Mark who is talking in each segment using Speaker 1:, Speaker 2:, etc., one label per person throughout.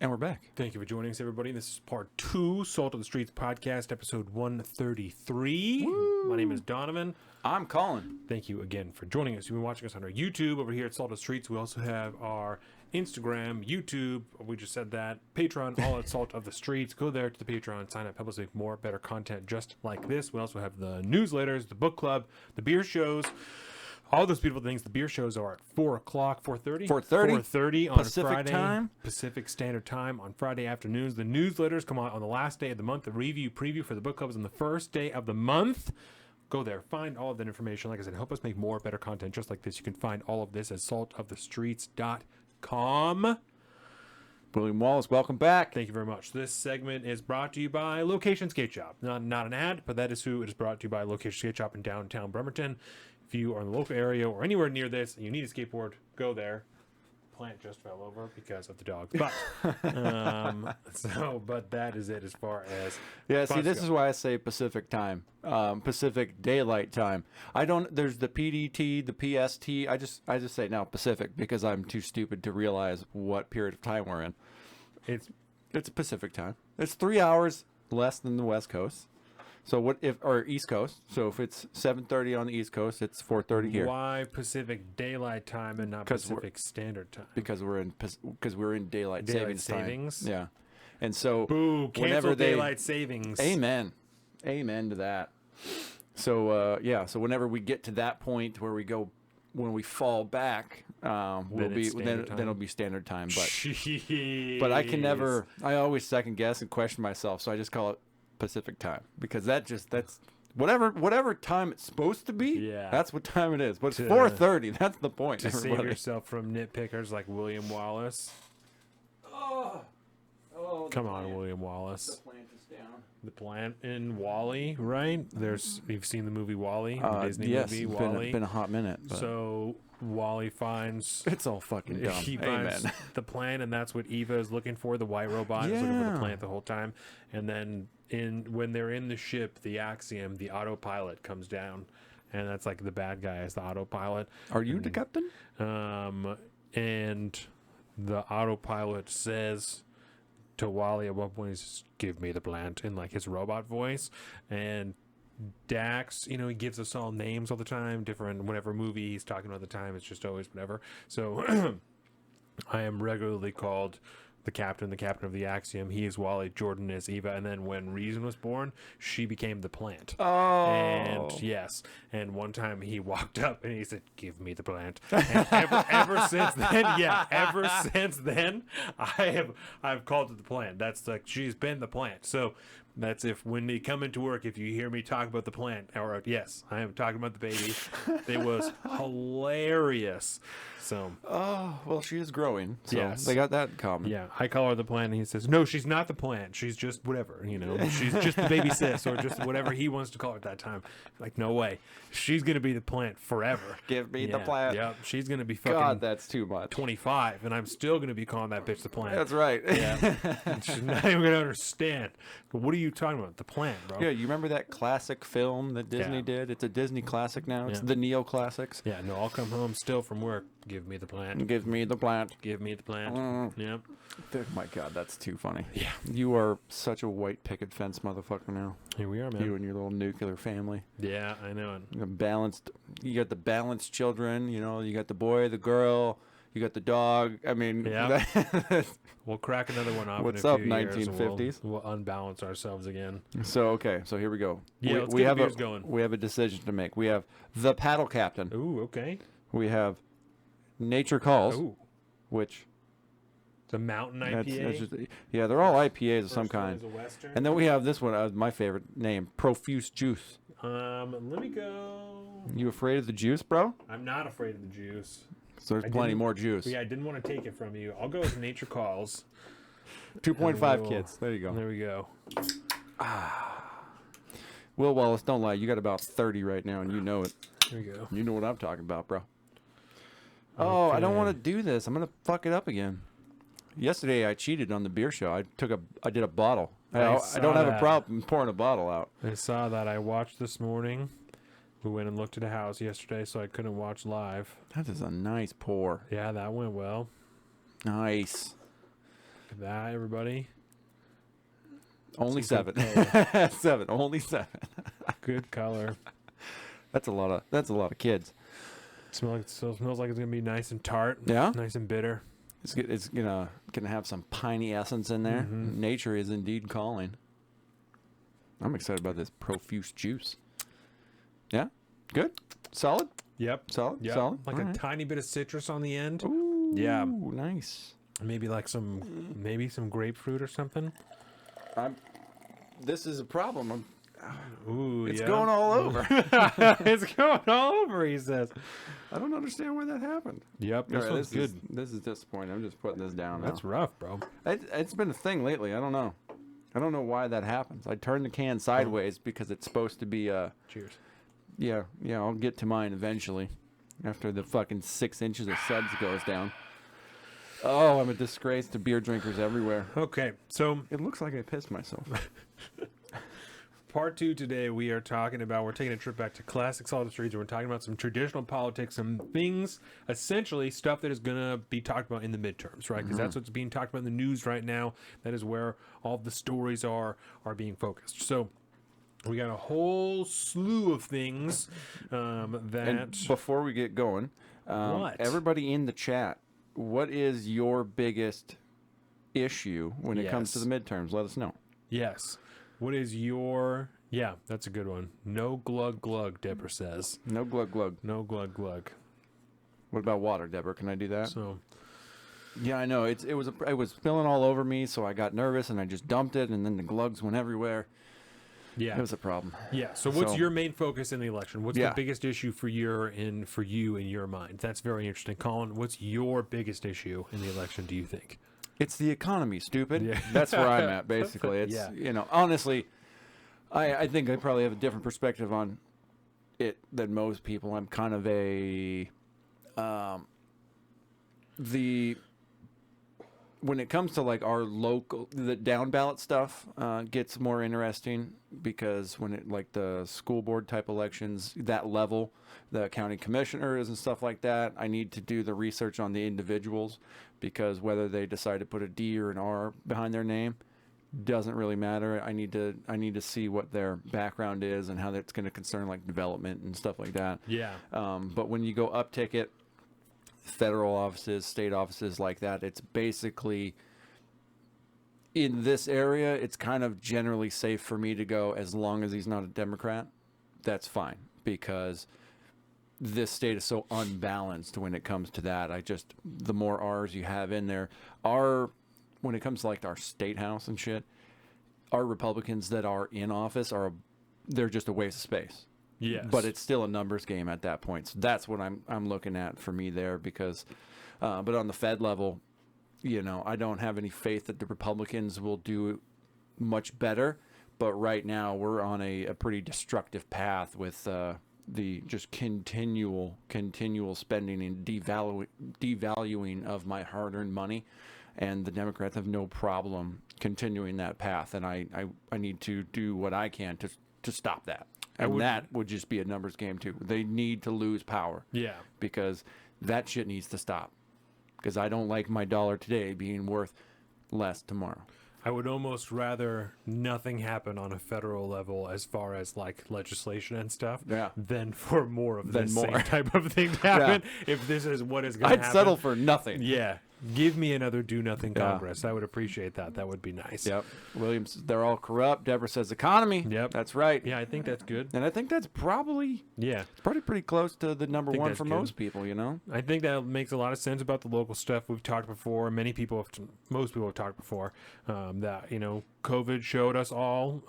Speaker 1: And we're back.
Speaker 2: Thank you for joining us, everybody. This is part 2, Salt of the Streets podcast, episode 133.
Speaker 1: Woo!
Speaker 2: My name is Donovan.
Speaker 1: I'm Colin.
Speaker 2: Thank you again for joining us. You've been watching us on our YouTube over here at Salt of the Streets. We also have our Instagram, YouTube, we just said that, Patreon, all at Salt of the Streets. Go there to the Patreon, sign up, help us make more, better content just like this. We also have the newsletters, the book club, the beer shows. All those beautiful things. The beer shows are at 4 o'clock, 4:30? 4:30 on
Speaker 1: Pacific
Speaker 2: Friday.
Speaker 1: time.
Speaker 2: Pacific Standard Time on Friday afternoons. The newsletters come out on the last day of the month. The review preview for the book club is on the first day of the month. Go there. Find all of that information. Like I said, help us make more, better content just like this. You can find all of this at saltofthestreets.com.
Speaker 1: William Wallace, welcome back.
Speaker 2: Thank you very much. This segment is brought to you by Location Skate Shop. Not an ad, but that is who it is brought to you by. Location Skate Shop in downtown Bremerton. If you are in the local area or anywhere near this and you need a skateboard, go there. Plant just fell over because of the dogs. But but that is it as far as
Speaker 1: This is why I say Pacific time, Pacific Daylight Time. There's the PDT, the PST. I just say now Pacific because I'm too stupid to realize what period of time we're in. It's Pacific time. It's 3 hours less than the West Coast. So or East Coast. So if it's 7:30 on the East Coast, it's 4:30 here.
Speaker 2: Why Pacific Daylight Time and not Pacific Standard Time?
Speaker 1: Because we're in daylight savings time. Yeah, and so
Speaker 2: cancel daylight savings.
Speaker 1: Amen to that. So so whenever we get to that point where when we fall back, then it'll be standard time. But I can never. I always second guess and question myself, so I just call it Pacific time because that's whatever time it's supposed to be.
Speaker 2: Yeah,
Speaker 1: that's what time it is. But it's 4:30. That's the point.
Speaker 2: To save yourself from nitpickers like William Wallace. Come on, William Wallace.
Speaker 1: The plant is down.
Speaker 2: The plant in Wall-E, right? You've seen the movie Wall-E, the Disney movie
Speaker 1: it's
Speaker 2: Wall-E.
Speaker 1: been a hot minute. But
Speaker 2: So Wall-E finds
Speaker 1: it's all fucking dumb.
Speaker 2: He finds the plant, and that's what Eva is looking for. The white robot is looking for the plant the whole time, and then when they're in the ship, the Axiom, the autopilot comes down, and that's like the bad guy is the autopilot.
Speaker 1: Are you the captain?
Speaker 2: And the autopilot says to Wally at one point, he says, "Give me the plant," in like his robot voice. And Dax, he gives us all names all the time, different, whatever movie he's talking about at the time, it's just always whatever. So I am regularly called the captain of the Axiom. He is Wally, Jordan is Eva, and then when Reason was born, she became the plant. And yes, and one time he walked up and he said, "Give me the plant." And ever since then, I've called it the plant. That's like, she's been the plant. So that's when you come into work, if you hear me talk about the plant, or yes, I am talking about the baby. It was hilarious. So,
Speaker 1: well, she is growing. So
Speaker 2: yes,
Speaker 1: they got that in common.
Speaker 2: Yeah, I call her the plant, and he says, "No, she's not the plant. She's just whatever. She's just the baby sis, or just whatever he wants to call her at that time." Like, no way, she's gonna be the plant forever.
Speaker 1: Give me the plant.
Speaker 2: Yeah, she's gonna be fucking.
Speaker 1: God, that's too much.
Speaker 2: 25, and I'm still gonna be calling that bitch the plant.
Speaker 1: That's right.
Speaker 2: Yeah, she's not even gonna understand. But what are you talking about? The plant, bro.
Speaker 1: Yeah, you remember that classic film that Disney did? It's a Disney classic now. It's the Neo Classics.
Speaker 2: Yeah, no, I'll come home still from work. Give me the plant.
Speaker 1: Give me the plant.
Speaker 2: Give me the plant. Yep.
Speaker 1: Oh my God, that's too funny.
Speaker 2: Yeah.
Speaker 1: You are such a white picket fence motherfucker now.
Speaker 2: Here we are, man.
Speaker 1: You and your little nuclear family.
Speaker 2: Yeah, I know it.
Speaker 1: You got the balanced children. You got the boy, the girl. You got the dog. I mean,
Speaker 2: we'll crack another one off.
Speaker 1: What's
Speaker 2: in a
Speaker 1: up,
Speaker 2: few
Speaker 1: 1950s?
Speaker 2: Years, we'll unbalance ourselves again.
Speaker 1: So here we go.
Speaker 2: Yeah,
Speaker 1: we have
Speaker 2: going.
Speaker 1: We have a decision to make. We have the paddle captain.
Speaker 2: Ooh, okay.
Speaker 1: We have Nature Calls.
Speaker 2: Ooh.
Speaker 1: Which
Speaker 2: the Mountain IPA.
Speaker 1: They're all IPAs of some kind.
Speaker 2: Western.
Speaker 1: And then we have this one, my favorite name, Profuse Juice.
Speaker 2: Let me go.
Speaker 1: You afraid of the juice, bro?
Speaker 2: I'm not afraid of the juice.
Speaker 1: So there's plenty more juice.
Speaker 2: Yeah, I didn't want to take it from you. I'll go with Nature Calls.
Speaker 1: 2.5 kids. There you go.
Speaker 2: There we go.
Speaker 1: Will Wallace, don't lie. You got about 30 right now, and you know it.
Speaker 2: There we go.
Speaker 1: You know what I'm talking about, bro. Oh, I don't want to do this. I'm gonna fuck it up again. Yesterday I cheated on the beer show. I did a bottle. I don't have a problem pouring a bottle out.
Speaker 2: I saw that. I watched this morning. We went and looked at a house yesterday, so I couldn't watch live.
Speaker 1: That is a nice pour.
Speaker 2: Yeah, that went well.
Speaker 1: Nice.
Speaker 2: that, everybody.
Speaker 1: Only
Speaker 2: Some
Speaker 1: 7.
Speaker 2: good
Speaker 1: 7. Only 7.
Speaker 2: Good color.
Speaker 1: That's a lot of kids.
Speaker 2: Smells like it's gonna be nice and tart.
Speaker 1: Yeah?
Speaker 2: Nice and bitter.
Speaker 1: It's gonna have some piney essence in there.
Speaker 2: Mm-hmm.
Speaker 1: Nature is indeed calling. I'm excited about this profuse juice. Yeah? Good? Solid?
Speaker 2: Yep.
Speaker 1: Solid?
Speaker 2: Yep.
Speaker 1: Solid?
Speaker 2: Like
Speaker 1: All
Speaker 2: a
Speaker 1: right.
Speaker 2: tiny bit of citrus on the end.
Speaker 1: Ooh,
Speaker 2: Yeah.
Speaker 1: nice.
Speaker 2: Maybe like some grapefruit or something.
Speaker 1: This is a problem.
Speaker 2: Ooh,
Speaker 1: It's
Speaker 2: yeah.
Speaker 1: going all over.
Speaker 2: It's going all over, he says.
Speaker 1: I don't understand why that happened.
Speaker 2: Yep, this
Speaker 1: All right,
Speaker 2: one's good.
Speaker 1: This is disappointing. I'm just putting this down
Speaker 2: That's
Speaker 1: now.
Speaker 2: rough, bro.
Speaker 1: It's been a thing lately. I don't know. I don't know why that happens. I turned the can sideways because it's supposed to be
Speaker 2: Cheers.
Speaker 1: Yeah, I'll get to mine eventually. After the fucking 6 inches of suds goes down. Oh, I'm a disgrace to beer drinkers everywhere.
Speaker 2: Okay, so
Speaker 1: It looks like I pissed myself.
Speaker 2: part 2 today, we're taking a trip back to classic Solid Streets, and we're talking about some traditional politics, some things, essentially stuff that is going to be talked about in the midterms, right? Because that's what's being talked about in the news right now. That is where all the stories are being focused. So we got a whole slew of things
Speaker 1: And
Speaker 2: that...
Speaker 1: before we get going,
Speaker 2: What?
Speaker 1: everybody in the chat, what is your biggest issue when it comes to
Speaker 2: Yes.
Speaker 1: the midterms? Let us know.
Speaker 2: Yes. What is your... Yeah, that's a good one. No glug glug, Deborah says.
Speaker 1: No glug glug.
Speaker 2: No glug glug.
Speaker 1: What about water, Deborah? Can I do that?
Speaker 2: So,
Speaker 1: Yeah, I know. It was spilling all over me, so I got nervous and I just dumped it, and then the glugs went everywhere.
Speaker 2: yeah.
Speaker 1: It was a problem.
Speaker 2: Yeah. So what's
Speaker 1: So-
Speaker 2: your main focus in the election? What's
Speaker 1: Yeah.
Speaker 2: the biggest issue for you in your mind? That's very interesting. Colin, what's your biggest issue in the election, do you think?
Speaker 1: It's the economy, stupid.
Speaker 2: Yeah.
Speaker 1: That's where I'm at, basically. It's,
Speaker 2: Yeah.
Speaker 1: Honestly, I think I probably have a different perspective on it than most people. I'm kind of when it comes to like our local, the down ballot stuff gets more interesting because when it like the school board type elections, that level, the county commissioners and stuff like that, I need to do the research on the individuals because whether they decide to put a D or an R behind their name doesn't really matter. I need to see what their background is and how that's going to concern like development and stuff like that.
Speaker 2: Yeah.
Speaker 1: But when you go up ticket, federal offices, state offices like that, it's basically in this area, it's kind of generally safe for me to go as long as he's not a Democrat. That's fine because this state is so unbalanced when it comes to that. The more R's you have in there, when it comes to like our state house and shit, our Republicans that are in office they're just a waste of space.
Speaker 2: Yes.
Speaker 1: But it's still a numbers game at that point. So that's what I'm looking at for me there because, but on the Fed level, I don't have any faith that the Republicans will do much better. But right now we're on a pretty destructive path with the just continual spending and devaluing of my hard-earned money. And the Democrats have no problem continuing that path. And I need to do what I can to stop that. And that would just be a numbers game, too. They need to lose power.
Speaker 2: Yeah.
Speaker 1: Because that shit needs to stop. Because I don't like my dollar today being worth less tomorrow.
Speaker 2: I would almost rather nothing happen on a federal level as far as like legislation and stuff than for more of this same type of thing to happen. If this is what is going to happen.
Speaker 1: I'd settle for nothing.
Speaker 2: Yeah. Give me another do-nothing Congress. I would appreciate that. That would be nice.
Speaker 1: Yep. Williams, they're all corrupt. Deborah says economy.
Speaker 2: Yep.
Speaker 1: That's right.
Speaker 2: Yeah, I think that's good.
Speaker 1: And I think that's probably pretty close to the number one for most people,
Speaker 2: I think that makes a lot of sense about the local stuff. We've talked before. Most people have talked before that, COVID showed us all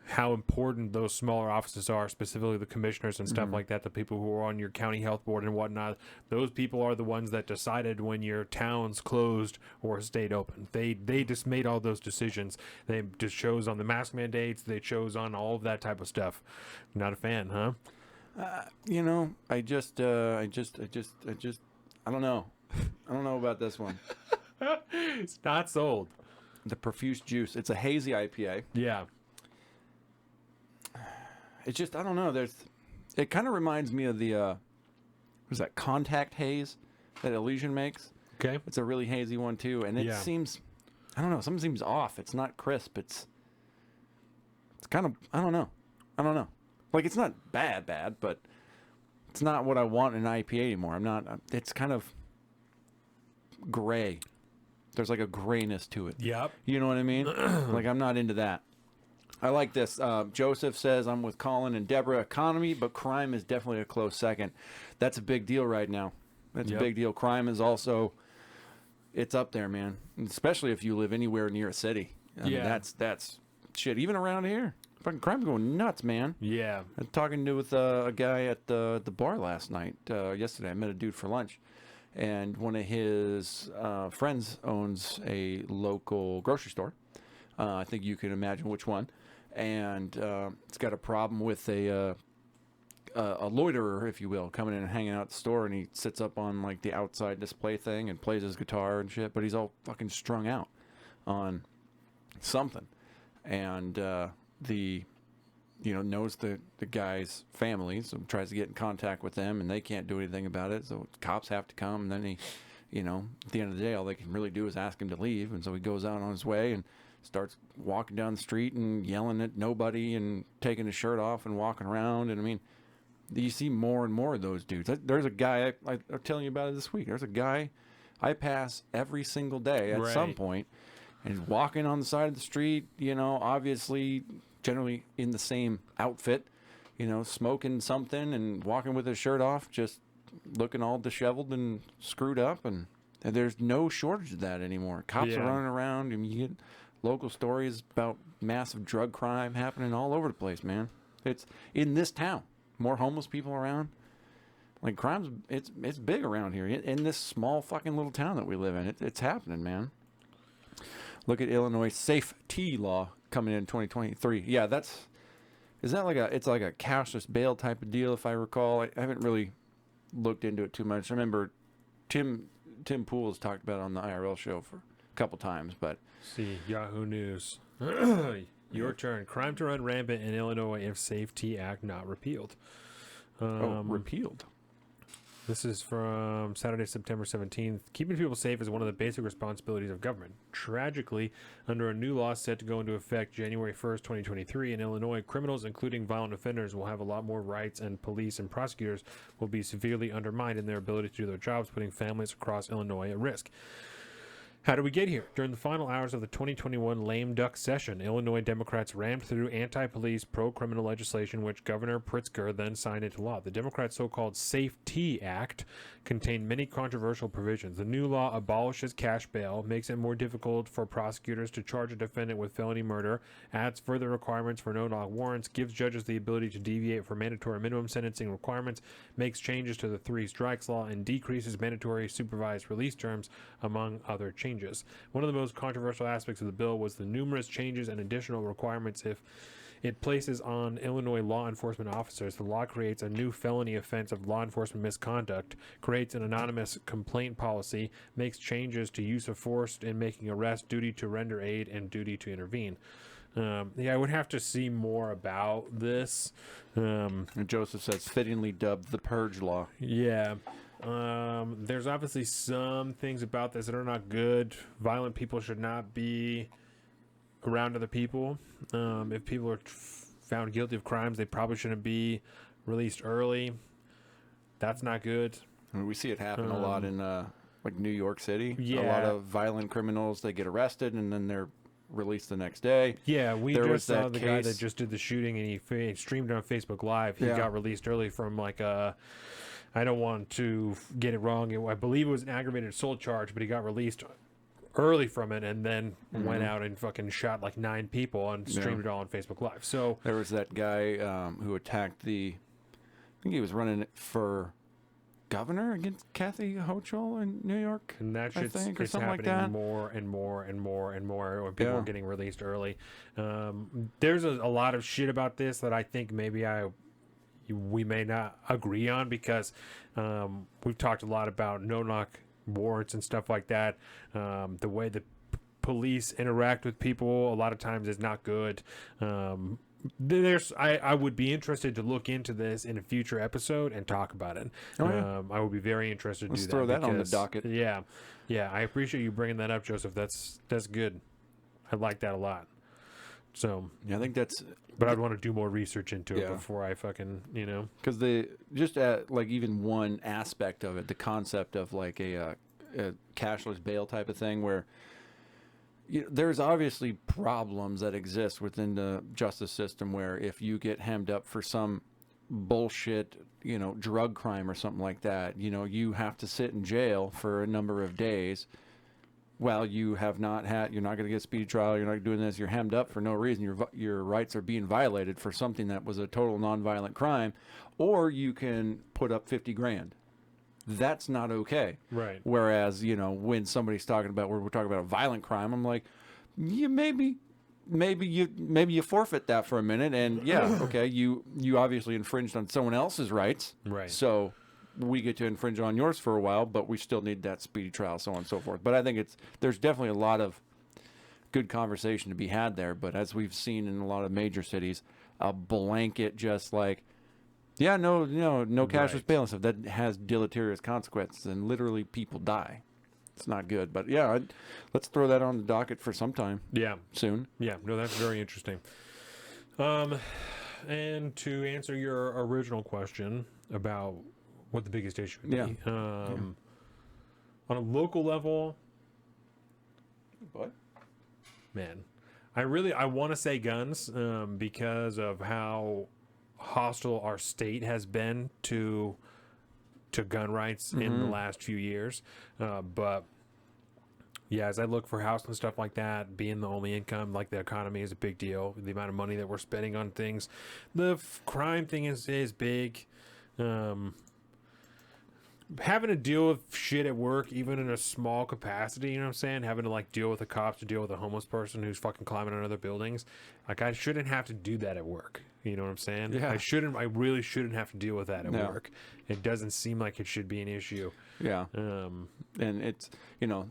Speaker 2: how important those smaller offices are, specifically the commissioners and stuff like that, the people who are on your county health board and whatnot. Those people are the ones that decided when your town's closed or stayed open. They just made all those decisions. They just chose on the mask mandates. They chose on all of that type of stuff. Not a fan, huh?
Speaker 1: I don't know. I don't know about this one.
Speaker 2: It's not sold.
Speaker 1: The Profuse Juice. It's a hazy IPA.
Speaker 2: Yeah.
Speaker 1: It's just, I don't know. It kind of reminds me of the, what's that, Contact Haze that Elysian makes.
Speaker 2: Okay.
Speaker 1: It's a really hazy one too, and it seems, I don't know, something seems off. It's not crisp. It's kind of, I don't know. Like, it's not bad, but it's not what I want in an IPA anymore. It's kind of gray. There's like a grayness to it.
Speaker 2: Yep.
Speaker 1: You know what I mean? Like, I'm not into that. I like this. Joseph says, I'm with Colin and Deborah. Economy, but crime is definitely a close second. That's a big deal right now. That's a big deal. Crime is also, it's up there, man. Especially if you live anywhere near a city. I mean, that's shit. Even around here. Fucking crime's going nuts, man.
Speaker 2: Yeah.
Speaker 1: I was talking with a guy at the bar last night. Yesterday, I met a dude for lunch. And one of his friends owns a local grocery store. I think you can imagine which one. And it's got a problem with a loiterer, if you will, coming in and hanging out at the store. And he sits up on like the outside display thing and plays his guitar and shit. But he's all fucking strung out on something. And knows the guy's family, so tries to get in contact with them, and they can't do anything about it, so cops have to come, and then he, at the end of the day, all they can really do is ask him to leave, and so he goes out on his way and starts walking down the street and yelling at nobody and taking his shirt off and walking around, and I mean, you see more and more of those dudes. There's a guy, I'm telling you about it this week, there's a guy I pass every single day at some point, and he's walking on the side of the street, obviously generally in the same outfit, smoking something and walking with his shirt off, just looking all disheveled and screwed up. And there's no shortage of that anymore. Cops are running around, and you get local stories about massive drug crime happening all over the place, man. It's in this town. More homeless people around. Like, crime's, it's big around here. In this small fucking little town that we live in. It's happening, man. Look at Illinois safety law coming in 2023. Yeah, it's like a cashless bail type of deal, if I recall. I haven't really looked into it too much. I remember Tim Poole has talked about it on the IRL show for a couple times, but
Speaker 2: see, Yahoo News. Your turn. Crime to run rampant in Illinois if Safety Act not repealed.
Speaker 1: Repealed.
Speaker 2: This is from Saturday, September 17th. Keeping people safe is one of the basic responsibilities of government. Tragically, under a new law set to go into effect January 1st, 2023, in Illinois, criminals, including violent offenders, will have a lot more rights, and police and prosecutors will be severely undermined in their ability to do their jobs, putting families across Illinois at risk. How did we get here? During the final hours of the 2021 lame duck session, Illinois Democrats rammed through anti-police, pro-criminal legislation, which Governor Pritzker then signed into law. The Democrats' so-called Safety Act contained many controversial provisions. The new law abolishes cash bail, makes it more difficult for prosecutors to charge a defendant with felony murder, adds further requirements for no-knock warrants, gives judges the ability to deviate from mandatory minimum sentencing requirements, makes changes to the three strikes law, and decreases mandatory supervised release terms, among other changes. One of the most controversial aspects of the bill was the numerous changes and additional requirements it places on Illinois law enforcement officers. The law creates a new felony offense of law enforcement misconduct, creates an anonymous complaint policy, makes changes to use of force in making arrests, duty to render aid, and duty to intervene. I would have to see more about this.
Speaker 1: And Joseph says, fittingly dubbed the Purge Law.
Speaker 2: Yeah. There's obviously some things about this that are not good. Violent people should not be around other people. If people are found guilty of crimes, they probably shouldn't be released early. That's not good.
Speaker 1: I mean, we see it happen a lot in like New York City.
Speaker 2: Yeah.
Speaker 1: A lot of violent criminals, they get arrested and then they're released the next day.
Speaker 2: Yeah, we just saw the guy that just did the shooting, and he streamed it on Facebook Live. He got released early from like a, I don't want to get it wrong, I believe it was an aggravated assault charge, but he got released early from it and then went out and fucking shot like 9 people and streamed it all on Facebook Live. So
Speaker 1: there was that guy who attacked I think he was running for governor against Kathy Hochul in New York,
Speaker 2: and that shit's it's happening like that. More and more and more and more when people are getting released early. There's a lot of shit about this that I think maybe we may not agree on, because we've talked a lot about no-knock warrants and stuff like that. The way the police interact with people a lot of times is not good. I would be interested to look into this in a future episode and talk about it.
Speaker 1: Oh, yeah.
Speaker 2: I would be very interested to
Speaker 1: Let's
Speaker 2: do that.
Speaker 1: throw that on the
Speaker 2: because,
Speaker 1: docket.
Speaker 2: Yeah, I appreciate you bringing that up, Joseph. That's good. I like that a lot. So
Speaker 1: Yeah, I think that's.
Speaker 2: but I'd want to do more research into it
Speaker 1: Yeah.
Speaker 2: before I fucking
Speaker 1: Because they just at like even one aspect of it, the concept of like a cashless bail type of thing, where there's obviously problems that exist within the justice system, where if you get hemmed up for some bullshit, drug crime or something like that, you have to sit in jail for a number of days. Well, you're not going to get a speedy trial. You're not doing this. You're hemmed up for no reason. Your rights are being violated for something that was a total nonviolent crime, or you can put up 50 grand. That's not okay.
Speaker 2: Right.
Speaker 1: Whereas, when somebody's talking about, we're talking about a violent crime, I'm like, yeah, maybe you forfeit that for a minute, and yeah, okay, you obviously infringed on someone else's rights.
Speaker 2: Right.
Speaker 1: So we get to infringe on yours for a while, but we still need that speedy trial, so on and so forth. But I think there's definitely a lot of good conversation to be had there. But as we've seen in a lot of major cities, a blanket just like, yeah, no cashless
Speaker 2: Right.
Speaker 1: bail and stuff, that has deleterious consequences, and literally people die. It's not good. But yeah, let's throw that on the docket for some time
Speaker 2: Yeah.
Speaker 1: soon.
Speaker 2: Yeah. No, that's very interesting. And to answer your original question about what the biggest issue would
Speaker 1: Yeah.
Speaker 2: be, on a local level,
Speaker 1: What?
Speaker 2: man, I want to say guns, because of how hostile our state has been to gun rights in the last few years. But yeah, as I look for house and stuff like that, being the only income, like the economy is a big deal. The amount of money that we're spending on things, the crime thing is big. Having to deal with shit at work, even in a small capacity, you know what I'm saying? Having to like deal with the cops, to deal with a homeless person who's fucking climbing on other buildings. Like, I shouldn't have to do that at work. You know what I'm saying?
Speaker 1: Yeah.
Speaker 2: I really shouldn't have to deal with that at
Speaker 1: No.
Speaker 2: work. It doesn't seem like it should be an issue.
Speaker 1: Yeah. And it's,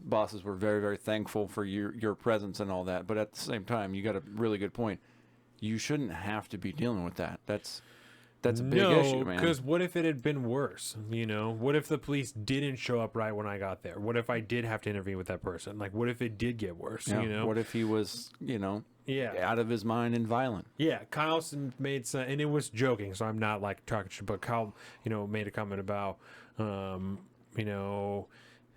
Speaker 1: bosses were very, very thankful for your presence and all that. But at the same time, you got a really good point. You shouldn't have to be dealing with that. That's a big issue, man.
Speaker 2: Because what if it had been worse? What if the police didn't show up right when I got there? What if I did have to intervene with that person? Like, what if it did get worse?
Speaker 1: Yeah. What if he was,
Speaker 2: Yeah.
Speaker 1: out of his mind and violent?
Speaker 2: Yeah, Kyle made some, and it was joking, so I'm not like talking shit, but Kyle, made a comment about,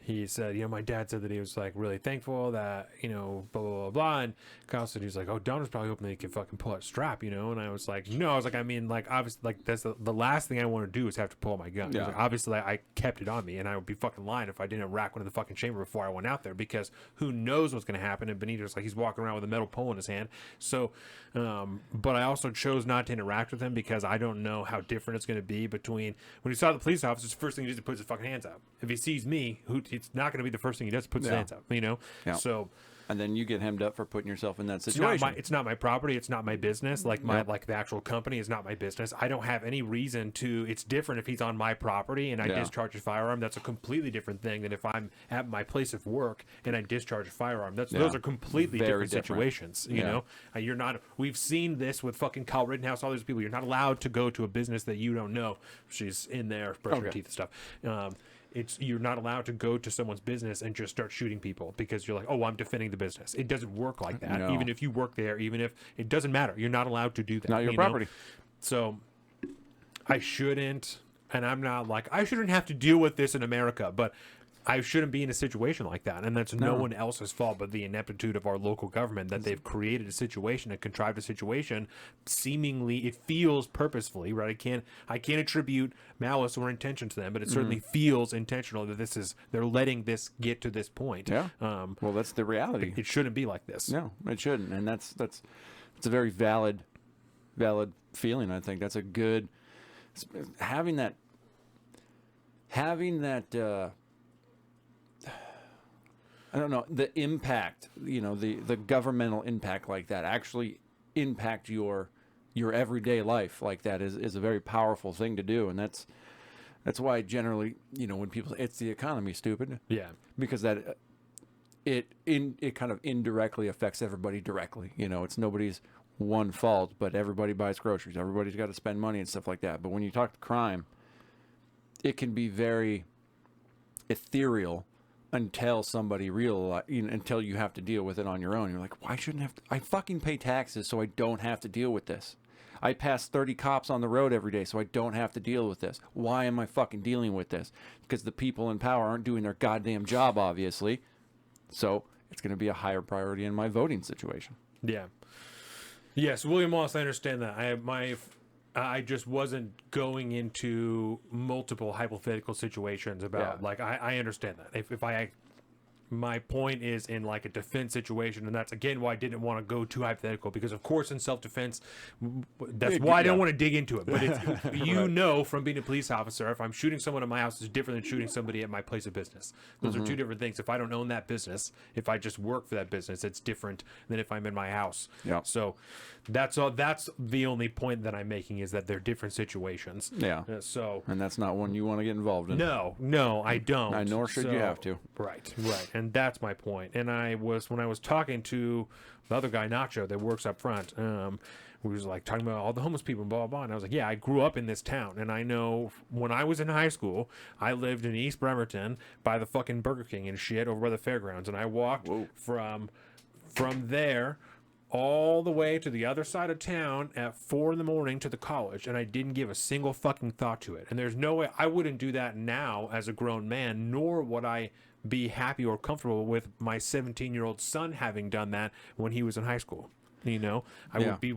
Speaker 2: he said, my dad said that he was like really thankful that, blah, blah, blah, blah. And Kyle said, he was like, oh, Don was probably hoping that he could fucking pull out a strap, and I was like, no, I mean, like, obviously, like, that's the last thing I want to do is have to pull my gun.
Speaker 1: Yeah.
Speaker 2: Like, obviously, I kept it on me, and I would be fucking lying if I didn't rack one in the fucking chamber before I went out there, because who knows what's going to happen. And Benito's like, he's walking around with a metal pole in his hand. So, but I also chose not to interact with him because I don't know how different it's going to be between when he saw the police officers. The first thing he did is put his fucking hands up. If he sees me, it's not going to be the first thing he does. Puts his hands up,
Speaker 1: Yeah.
Speaker 2: So,
Speaker 1: and then you get hemmed up for putting yourself in that situation.
Speaker 2: it's not my property. It's not my business. Like like the actual company is not my business. I don't have any reason to. It's different if he's on my property and I discharge a firearm. That's a completely different thing than if I'm at my place of work and I discharge a firearm. Those are completely
Speaker 1: Very
Speaker 2: different situations. You know, you're not. We've seen this with fucking Kyle Rittenhouse. All these people. You're not allowed to go to a business that you don't know. She's in there brushing her teeth and stuff. You're not allowed to go to someone's business and just start shooting people because you're like, oh, I'm defending the business. It doesn't work like that.
Speaker 1: No.
Speaker 2: Even if you work there, even if it doesn't matter, you're not allowed to do that.
Speaker 1: Not your property.
Speaker 2: So I shouldn't, and I'm not like, I shouldn't have to deal with this in America, but I shouldn't be in a situation like that. And that's no one else's fault but the ineptitude of our local government that they've created a situation and contrived a situation. Seemingly, it feels purposefully, right? I can't attribute malice or intention to them, but it certainly feels intentional that they're letting this get to this point.
Speaker 1: Yeah. Well, that's the reality.
Speaker 2: It shouldn't be like this.
Speaker 1: No, it shouldn't. And it's a very valid feeling. I think that's a good, having that I don't know, the impact, the governmental impact like that, actually impact your everyday life like that is a very powerful thing to do. And that's why generally, when people say it's the economy, stupid.
Speaker 2: Yeah.
Speaker 1: Because that it kind of indirectly affects everybody directly. It's nobody's one fault, but everybody buys groceries. Everybody's got to spend money and stuff like that. But when you talk to crime, it can be very ethereal until somebody until you have to deal with it on your own. You're like, why shouldn't I have to? I fucking pay taxes so I don't have to deal with this. I pass 30 cops on the road every day so I don't have to deal with this. Why am I fucking dealing with this? Because the people in power aren't doing their goddamn job, obviously. So it's going to be a higher priority in my voting situation.
Speaker 2: Yeah. Yes, William Wallace, I understand that. I just wasn't going into multiple hypothetical situations about I understand that. If my point is in like a defense situation, and that's again why I didn't want to go too hypothetical, because of course in self-defense, that's why I don't want to dig into it. But it's, you know, from being a police officer, if I'm shooting someone at my house, is different than shooting somebody at my place of business. Those are two different things. If I don't own that business, if I just work for that business, it's different than if I'm in my house.
Speaker 1: Yeah.
Speaker 2: So that's all. That's the only point that I'm making, is that they're different situations.
Speaker 1: Yeah. And that's not one you want to get involved in.
Speaker 2: No, I don't.
Speaker 1: Nor should you have to.
Speaker 2: Right. And that's my point. And when I was talking to the other guy, Nacho, that works up front, we was like talking about all the homeless people and blah, blah, blah. And I was like, yeah, I grew up in this town. And I know when I was in high school, I lived in East Bremerton by the fucking Burger King and shit over by the fairgrounds. And I walked from there all the way to the other side of town at 4 a.m. to the college, and I didn't give a single fucking thought to it. And there's no way I wouldn't do that now as a grown man, nor would I be happy or comfortable with my 17-year-old son having done that when he was in high school. You know, I would be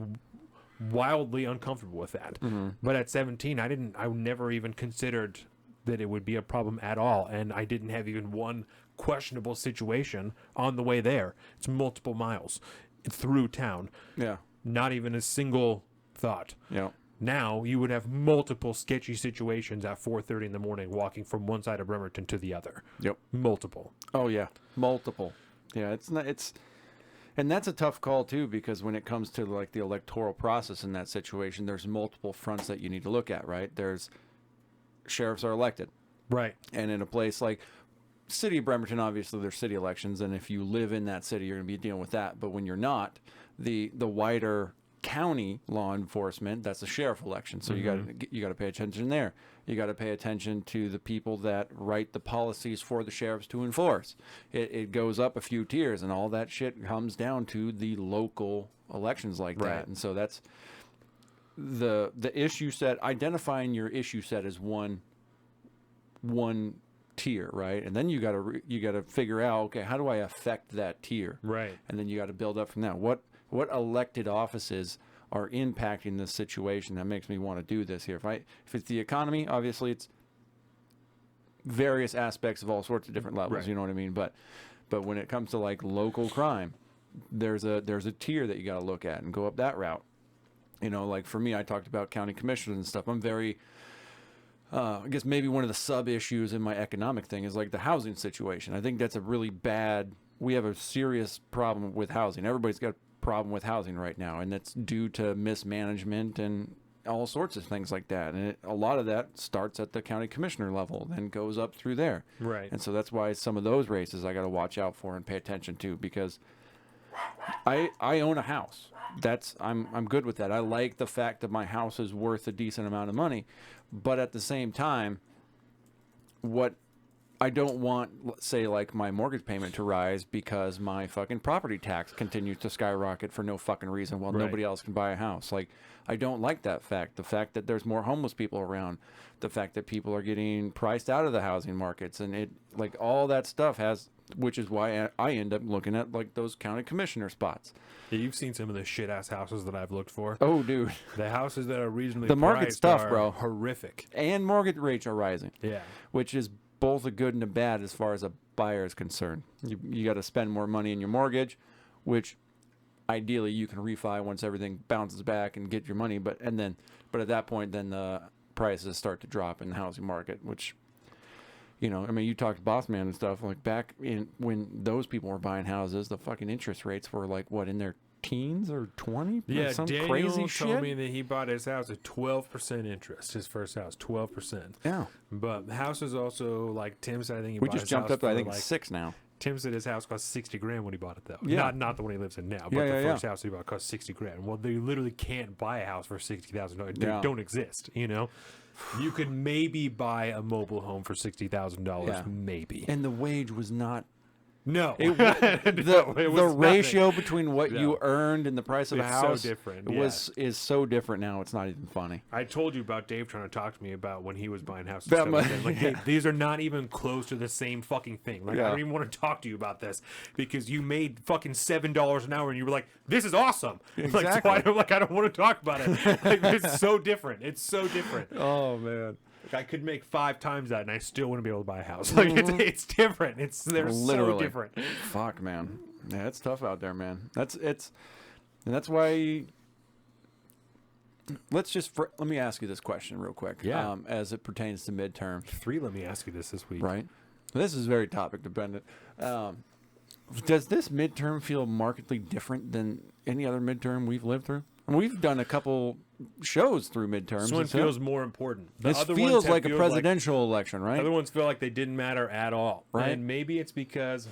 Speaker 2: wildly uncomfortable with that. But at 17, I never even considered that it would be a problem at all, and I didn't have even one questionable situation on the way there. It's multiple miles through town. Yeah. Not even a single thought. Yeah. Now you would have multiple sketchy situations at 4:30 in the morning walking from one side of Bremerton to the other. Yep. Multiple.
Speaker 1: Oh yeah. Multiple. Yeah, and that's a tough call too, because when it comes to like the electoral process in that situation, there's multiple fronts that you need to look at, right? There's sheriffs are elected. Right. And in a place like city of Bremerton, obviously there's city elections, and if you live in that city, you're going to be dealing with that. But when you're not, the wider county law enforcement, that's the sheriff election. So you got to pay attention there. You got to pay attention to the people that write the policies for the sheriffs to enforce. It goes up a few tiers, and all that shit comes down to the local elections like that. And so that's the issue set. Identifying your issue set as one tier, right? And then you got to figure out, okay, how do I affect that tier? Right. And then you got to build up from that. What elected offices are impacting this situation that makes me want to do this here? If it's the economy, obviously it's various aspects of all sorts of different levels, you know what I mean? But when it comes to like local crime, there's a tier that you got to look at and go up that route. You know, like for me, I talked about county commissioners and stuff. I'm very I guess maybe one of the sub issues in my economic thing is like the housing situation. I think that's a really bad. We have a serious problem with housing. Everybody's got a problem with housing right now, and that's due to mismanagement and all sorts of things like that. And a lot of that starts at the county commissioner level, then goes up through there. Right. And so that's why some of those races I got to watch out for and pay attention to, because I own a house. I'm good with that. I like the fact that my house is worth a decent amount of money, but at the same time, what I don't want, let's say, like my mortgage payment to rise because my fucking property tax continues to skyrocket for no fucking reason while nobody else can buy a house. Like, I don't like that fact. The fact that there's more homeless people around, the fact that people are getting priced out of the housing markets, and it, like, all that stuff has, which is why I end up looking at like those county commissioner spots.
Speaker 2: Yeah, you've seen some of the shit ass houses that I've looked for.
Speaker 1: Oh, dude,
Speaker 2: the houses that are reasonably
Speaker 1: the market
Speaker 2: priced
Speaker 1: stuff,
Speaker 2: are
Speaker 1: bro,
Speaker 2: horrific,
Speaker 1: and mortgage rates are rising.
Speaker 2: Yeah,
Speaker 1: which is both a good and a bad as far as a buyer is concerned. You got to spend more money in your mortgage, which ideally you can refi once everything bounces back and get your money. But at that point, then the prices start to drop in the housing market, which, you know, I mean, you talked Boss Man and stuff, like back in when those people were buying houses, the fucking interest rates were like, what, in their teens or 20?
Speaker 2: Yeah,
Speaker 1: some
Speaker 2: Daniel
Speaker 1: crazy
Speaker 2: told me that he bought his house at 12% interest, his first house, 12%.
Speaker 1: Yeah.
Speaker 2: But the house is also, like Tim said, I think
Speaker 1: we just jumped up to, I think, like 6 now.
Speaker 2: Tim said his house cost $60,000 when he bought it, though.
Speaker 1: Yeah.
Speaker 2: Not the one he lives in now, but
Speaker 1: Yeah,
Speaker 2: the
Speaker 1: yeah,
Speaker 2: first house he bought cost $60,000. Well, they literally can't buy a house for $60,000. They
Speaker 1: Yeah.
Speaker 2: don't exist. You know, you could maybe buy a mobile home for $60,000,
Speaker 1: Yeah.
Speaker 2: maybe.
Speaker 1: And the wage was not.
Speaker 2: No,
Speaker 1: It,
Speaker 2: No, it was
Speaker 1: the
Speaker 2: nothing.
Speaker 1: ratio between what
Speaker 2: No.
Speaker 1: you earned and the price of a
Speaker 2: It's
Speaker 1: house
Speaker 2: so different.
Speaker 1: is so different now. It's not even funny.
Speaker 2: I told you about Dave trying to talk to me about when he was buying houses.
Speaker 1: That
Speaker 2: and
Speaker 1: much-
Speaker 2: stuff like that. Like,
Speaker 1: yeah.
Speaker 2: these are not even close to the same fucking thing. Like, I
Speaker 1: Yeah.
Speaker 2: don't even want to talk to you about this because you made fucking $7 an hour and you were like, "This is awesome."
Speaker 1: Exactly.
Speaker 2: Like, I don't want to talk about it. Like, it's so different. It's so different.
Speaker 1: Oh man.
Speaker 2: Like, I could make 5 times that and I still wouldn't be able to buy a house. Like, it's different. They're
Speaker 1: Literally.
Speaker 2: so different.
Speaker 1: Fuck, man. Yeah, it's tough out there, man. And that's why. Let me ask you this question real quick.
Speaker 2: Yeah.
Speaker 1: As it pertains to midterms,
Speaker 2: 3, let me ask you this week.
Speaker 1: right? This is very topic dependent. Does this midterm feel markedly different than any other midterm we've lived through? And we've done a couple shows through midterms.
Speaker 2: This one
Speaker 1: and stuff.
Speaker 2: feels more important. The
Speaker 1: This
Speaker 2: other ones
Speaker 1: feels
Speaker 2: have
Speaker 1: like a
Speaker 2: feel
Speaker 1: presidential election, right?
Speaker 2: Other ones feel like they didn't matter at all.
Speaker 1: Right.
Speaker 2: And maybe it's because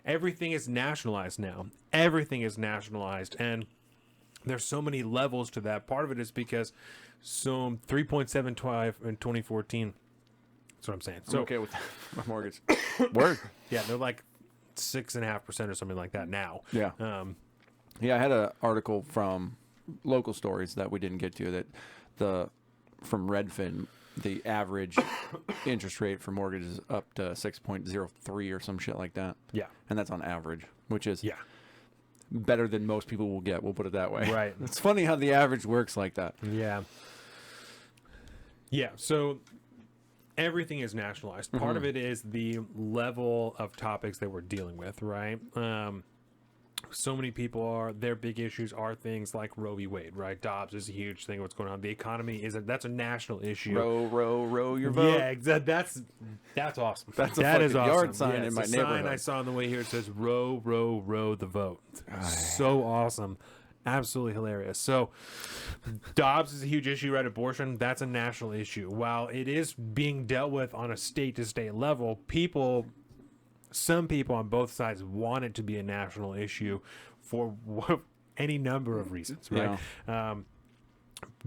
Speaker 2: everything is nationalized now. Everything is nationalized. And there's so many levels to that. Part of it is because 3.75 in 2014. That's what I'm saying.
Speaker 1: I'm
Speaker 2: So
Speaker 1: okay with my mortgage. Word.
Speaker 2: yeah, they're like 6.5% or something like that now.
Speaker 1: Yeah. Yeah, I had an article from Local Stories that we didn't get to from Redfin, the average interest rate for mortgages is up to 6.03 or some shit like that.
Speaker 2: Yeah.
Speaker 1: And that's on average, which is
Speaker 2: Yeah.
Speaker 1: better than most people will get. We'll put it that way.
Speaker 2: Right.
Speaker 1: It's funny how the average works like that.
Speaker 2: Yeah. Yeah. So everything is nationalized. Part of it is the level of topics that we're dealing with, right? So many people their big issues are things like Roe v. Wade, right? Dobbs is a huge thing. What's going on? The economy that's a national issue.
Speaker 1: Row your vote.
Speaker 2: Yeah, that's awesome.
Speaker 1: That's a
Speaker 2: That is
Speaker 1: fucking yard
Speaker 2: awesome.
Speaker 1: sign
Speaker 2: Yeah,
Speaker 1: in my
Speaker 2: it's a sign
Speaker 1: neighborhood.
Speaker 2: I saw on the way here. It says "Row, row, row the vote." So awesome. Absolutely hilarious. So Dobbs is a huge issue, right? Abortion, that's a national issue. While it is being dealt with on a state-to-state level, some people on both sides want it to be a national issue for any number of reasons, right?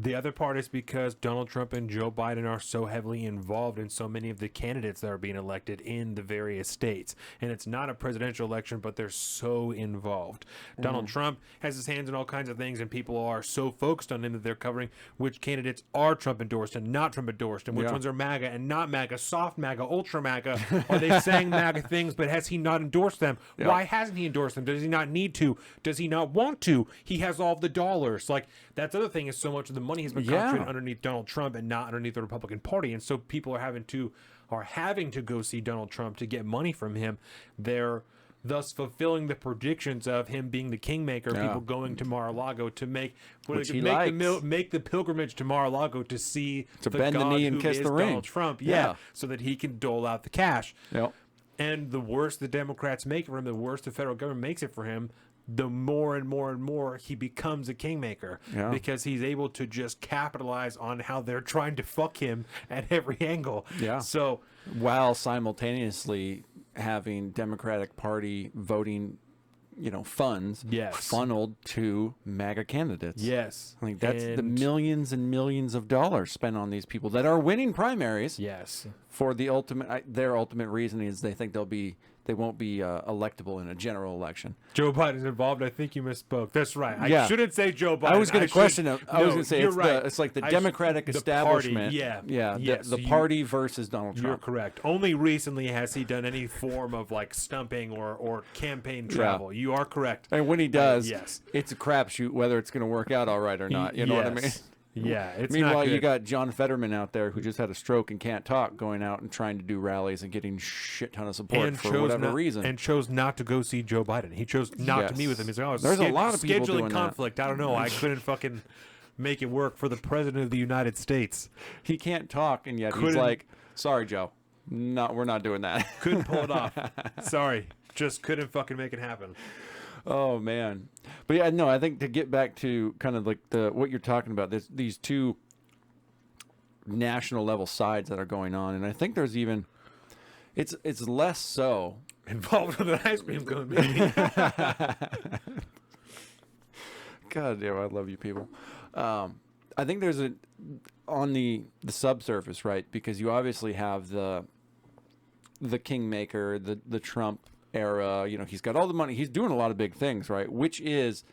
Speaker 2: The other part is because Donald Trump and Joe Biden are so heavily involved in so many of the candidates that are being elected in the various states. And it's not a presidential election, but they're so involved. Donald Trump has his hands in all kinds of things, and people are so focused on him that they're covering which candidates are Trump endorsed and not Trump endorsed, and which ones are MAGA and not MAGA, soft MAGA, ultra MAGA. Are they saying MAGA things, but has he not endorsed them? Why hasn't he endorsed them? Does he not need to? Does he not want to? He has all the dollars. Like, that's the other thing, is so much of the money has been concentrated underneath Donald Trump and not underneath the Republican Party, and so people are having to go see Donald Trump to get money from him. They're thus fulfilling the predictions of him being the kingmaker. People going to Mar-a-Lago to make the pilgrimage to Mar-a-Lago to see
Speaker 1: To
Speaker 2: the
Speaker 1: bend the
Speaker 2: God
Speaker 1: knee and
Speaker 2: who
Speaker 1: kiss
Speaker 2: is
Speaker 1: the ring.
Speaker 2: Donald Trump.
Speaker 1: Yeah.
Speaker 2: So that he can dole out the cash.
Speaker 1: Yep.
Speaker 2: And the worse the Democrats make it for him, the worse the federal government makes it for him, the more and more and more he becomes a kingmaker.
Speaker 1: Yeah.
Speaker 2: Because he's able to just capitalize on how they're trying to fuck him at every angle.
Speaker 1: Yeah.
Speaker 2: So
Speaker 1: While simultaneously having Democratic Party voting, funds funneled to MAGA candidates.
Speaker 2: yes.
Speaker 1: I think that's the
Speaker 2: And-
Speaker 1: millions and millions of dollars spent on these people that are winning primaries.
Speaker 2: Yes.
Speaker 1: For the their ultimate reasoning is they think they won't be electable in a general election.
Speaker 2: Joe Biden's involved. I think you misspoke. That's right.
Speaker 1: Yeah.
Speaker 2: I shouldn't say Joe Biden.
Speaker 1: I was going to question
Speaker 2: should-
Speaker 1: it. I was
Speaker 2: No,
Speaker 1: going to say
Speaker 2: you're right.
Speaker 1: it's like the
Speaker 2: I
Speaker 1: Democratic
Speaker 2: the
Speaker 1: establishment.
Speaker 2: Party,
Speaker 1: Yeah. The
Speaker 2: you-
Speaker 1: party versus Donald
Speaker 2: You're
Speaker 1: Trump.
Speaker 2: correct. Only recently has he done any form of like stumping or campaign travel. You are correct.
Speaker 1: And when he does,
Speaker 2: yes.
Speaker 1: it's a crapshoot whether it's going to work out all right or not. You know what I mean?
Speaker 2: Yes. Yeah, it's
Speaker 1: Meanwhile,
Speaker 2: not good.
Speaker 1: you got John Fetterman out there who just had a stroke and can't talk, going out and trying to do rallies and getting shit ton of support for whatever reason.
Speaker 2: And chose not to go see Joe Biden. He chose not to
Speaker 1: Yes.
Speaker 2: meet with him. He's like,
Speaker 1: There's a lot of people
Speaker 2: scheduling
Speaker 1: doing that.
Speaker 2: conflict. I don't know. I couldn't fucking make it work for the president of the United States.
Speaker 1: He can't talk, and yet he's
Speaker 2: Couldn't-
Speaker 1: like, "Sorry, Joe, no, we're not doing that."
Speaker 2: Couldn't pull it off. Sorry, just couldn't fucking make it happen.
Speaker 1: Oh man, but yeah, no. I think to get back to kind of like what you're talking about, there's these two national level sides that are going on, and I think there's even It's less so.
Speaker 2: Involved with an ice cream cone, maybe.
Speaker 1: God damn, I love you people. I think there's on the subsurface, right? Because you obviously have the kingmaker, the Trump era. You know, he's got all the money. He's doing a lot of big things, right? Which is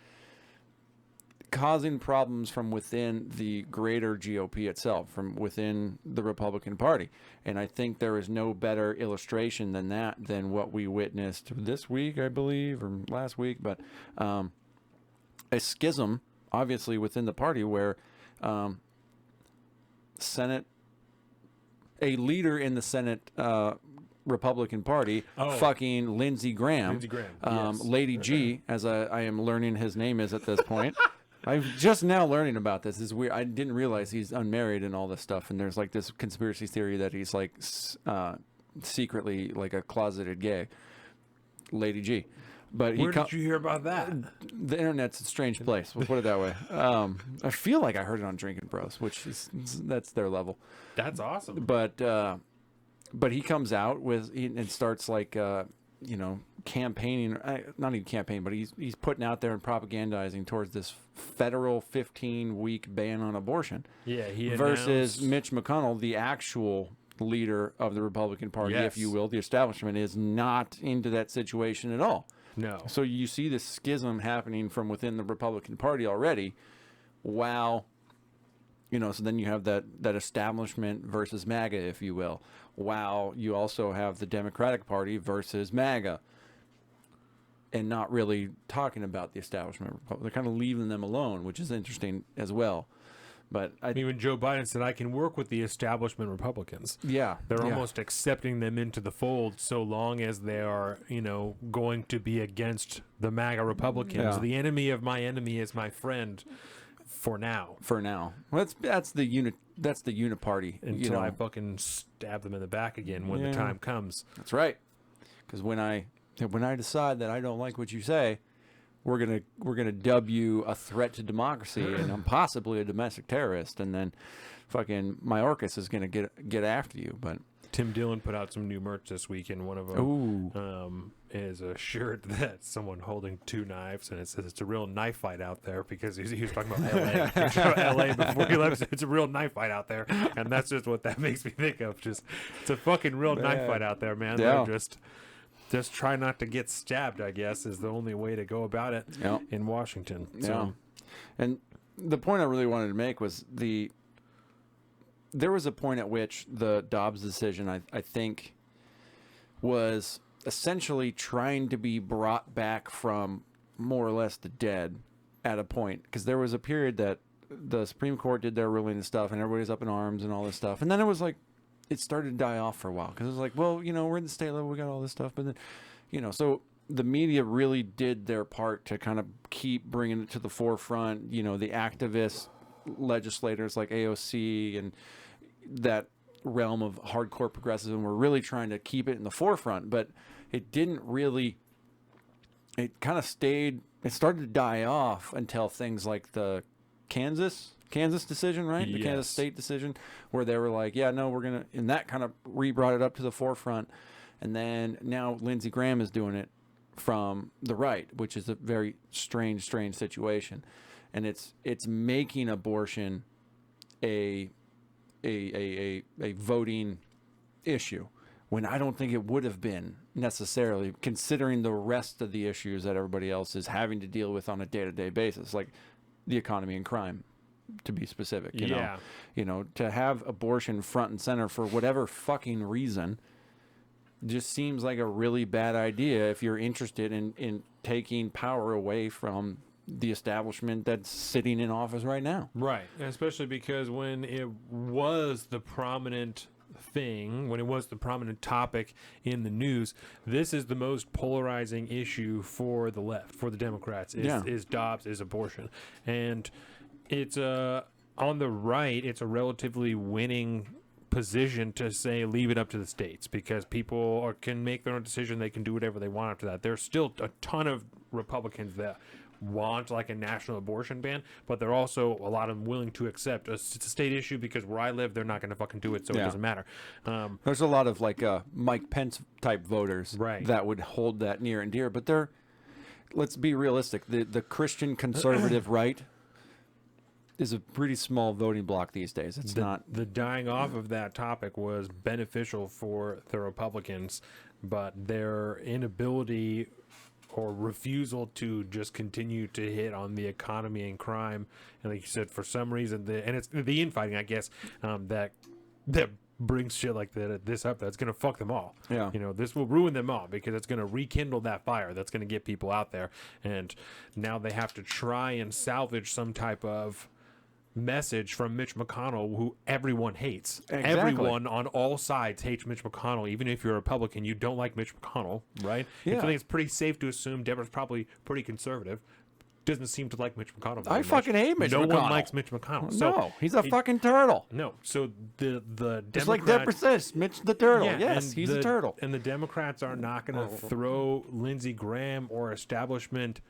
Speaker 1: causing problems from within the greater GOP itself, from within the Republican Party. And I think there is no better illustration than what we witnessed this week, I believe, or last week. But a schism, obviously, within the party where a leader in the Senate Republican Party, fucking Lindsey Graham,
Speaker 2: Yes.
Speaker 1: Lady G, as I am learning his name is at this point. I'm just now learning about this. This is weird. I didn't realize he's unmarried and all this stuff. And there's like this conspiracy theory that he's like secretly like a closeted gay. Lady G. But
Speaker 2: Where did you hear about that?
Speaker 1: The internet's a strange place. We'll put it that way. I feel like I heard it on Drinking Bros, which is that's their level.
Speaker 2: That's awesome.
Speaker 1: But he comes out and starts like campaigning, not even campaign, but he's putting out there and propagandizing towards this federal 15-week ban on abortion.
Speaker 2: Yeah, he
Speaker 1: versus
Speaker 2: announced...
Speaker 1: Mitch McConnell, the actual leader of the Republican Party,
Speaker 2: Yes.
Speaker 1: if you will. The establishment is not into that situation at all.
Speaker 2: No.
Speaker 1: So you see this schism happening from within the Republican Party already. Wow. So then you have that establishment versus MAGA, if you will. Wow. You also have the Democratic Party versus MAGA. And not really talking about the establishment. They're kind of leaving them alone, which is interesting as well. But
Speaker 2: even Joe Biden said, I can work with the establishment Republicans.
Speaker 1: Yeah.
Speaker 2: They're almost accepting them into the fold so long as they are, going to be against the MAGA Republicans.
Speaker 1: Yeah.
Speaker 2: The enemy of my enemy is my friend for now.
Speaker 1: Well, that's the uniparty.
Speaker 2: Until I fucking stab them in the back again when the time comes.
Speaker 1: That's right. Because when I decide that I don't like what you say, we're gonna dub you a threat to democracy and possibly a domestic terrorist, and then fucking Mayorkas is gonna get after you. But
Speaker 2: Tim Dillon put out some new merch this week, and one of them is a shirt that's someone holding two knives, and it says it's a real knife fight out there, because he was talking about LA. He was talking about LA before he left. It's a real knife fight out there, and that's just what that makes me think of. Just it's a fucking real knife fight out there, man.
Speaker 1: Yeah.
Speaker 2: They're just try not to get stabbed, I guess, is the only way to go about it in Washington. So.
Speaker 1: And the point I really wanted to make was there was a point at which the Dobbs decision, I think, was essentially trying to be brought back from more or less the dead at a point. Because there was a period that the Supreme Court did their ruling and stuff, and everybody's up in arms and all this stuff. And then it was like, it started to die off for a while, because it was like, well, we're in the state level, we got all this stuff, but then, so the media really did their part to kind of keep bringing it to the forefront. The activist legislators like AOC and that realm of hardcore progressivism were really trying to keep it in the forefront, but it didn't really. It kind of stayed. It started to die off until things like the Kansas decision, right? The Kansas State decision, where they were like, yeah, no, we're going to, and that kind of brought it up to the forefront. And then now Lindsey Graham is doing it from the right, which is a very strange situation. And it's making abortion a voting issue, when I don't think it would have been necessarily, considering the rest of the issues that everybody else is having to deal with on a day-to-day basis, like the economy and crime, to be specific. You know, to have abortion front and center for whatever fucking reason just seems like a really bad idea if you're interested in taking power away from the establishment that's sitting in office right now.
Speaker 2: Right. Especially because when it was the prominent thing, when it was the prominent topic in the news, this is the most polarizing issue for the left, for the Democrats, is Dobbs, is abortion. And it's on the right, it's a relatively winning position to say leave it up to the states, because people can make their own decision. They can do whatever they want after that. There's still a ton of Republicans that want like a national abortion ban, but they're also a lot of them willing to accept it's a state issue because where I live, they're not going to fucking do it, so it doesn't matter.
Speaker 1: There's a lot of like Mike Pence type voters
Speaker 2: Right.
Speaker 1: that would hold that near and dear, but let's be realistic. The Christian conservative right is a pretty small voting block these days. It's not.
Speaker 2: The dying off of that topic was beneficial for the Republicans, but their inability or refusal to just continue to hit on the economy and crime, and like you said, for some reason, it's the infighting, I guess, that brings shit like this up. That's gonna fuck them all.
Speaker 1: Yeah.
Speaker 2: This will ruin them all because it's gonna rekindle that fire. That's gonna get people out there, and now they have to try and salvage some type of message from Mitch McConnell, who everyone hates.
Speaker 1: Exactly.
Speaker 2: Everyone on all sides hates Mitch McConnell. Even if you're a Republican, you don't like Mitch McConnell, right?
Speaker 1: Yeah.
Speaker 2: I think it's pretty safe to assume Deborah's probably pretty conservative. Doesn't seem to like Mitch McConnell.
Speaker 1: I fucking hate Mitch McConnell.
Speaker 2: No one likes Mitch McConnell. So
Speaker 1: no, he's a fucking turtle.
Speaker 2: no. So the Democrats,
Speaker 1: Just like Deborah says, Mitch the turtle.
Speaker 2: yeah,
Speaker 1: Yes,
Speaker 2: and
Speaker 1: he's a turtle.
Speaker 2: And the Democrats are not going to throw Lindsey Graham or establishment,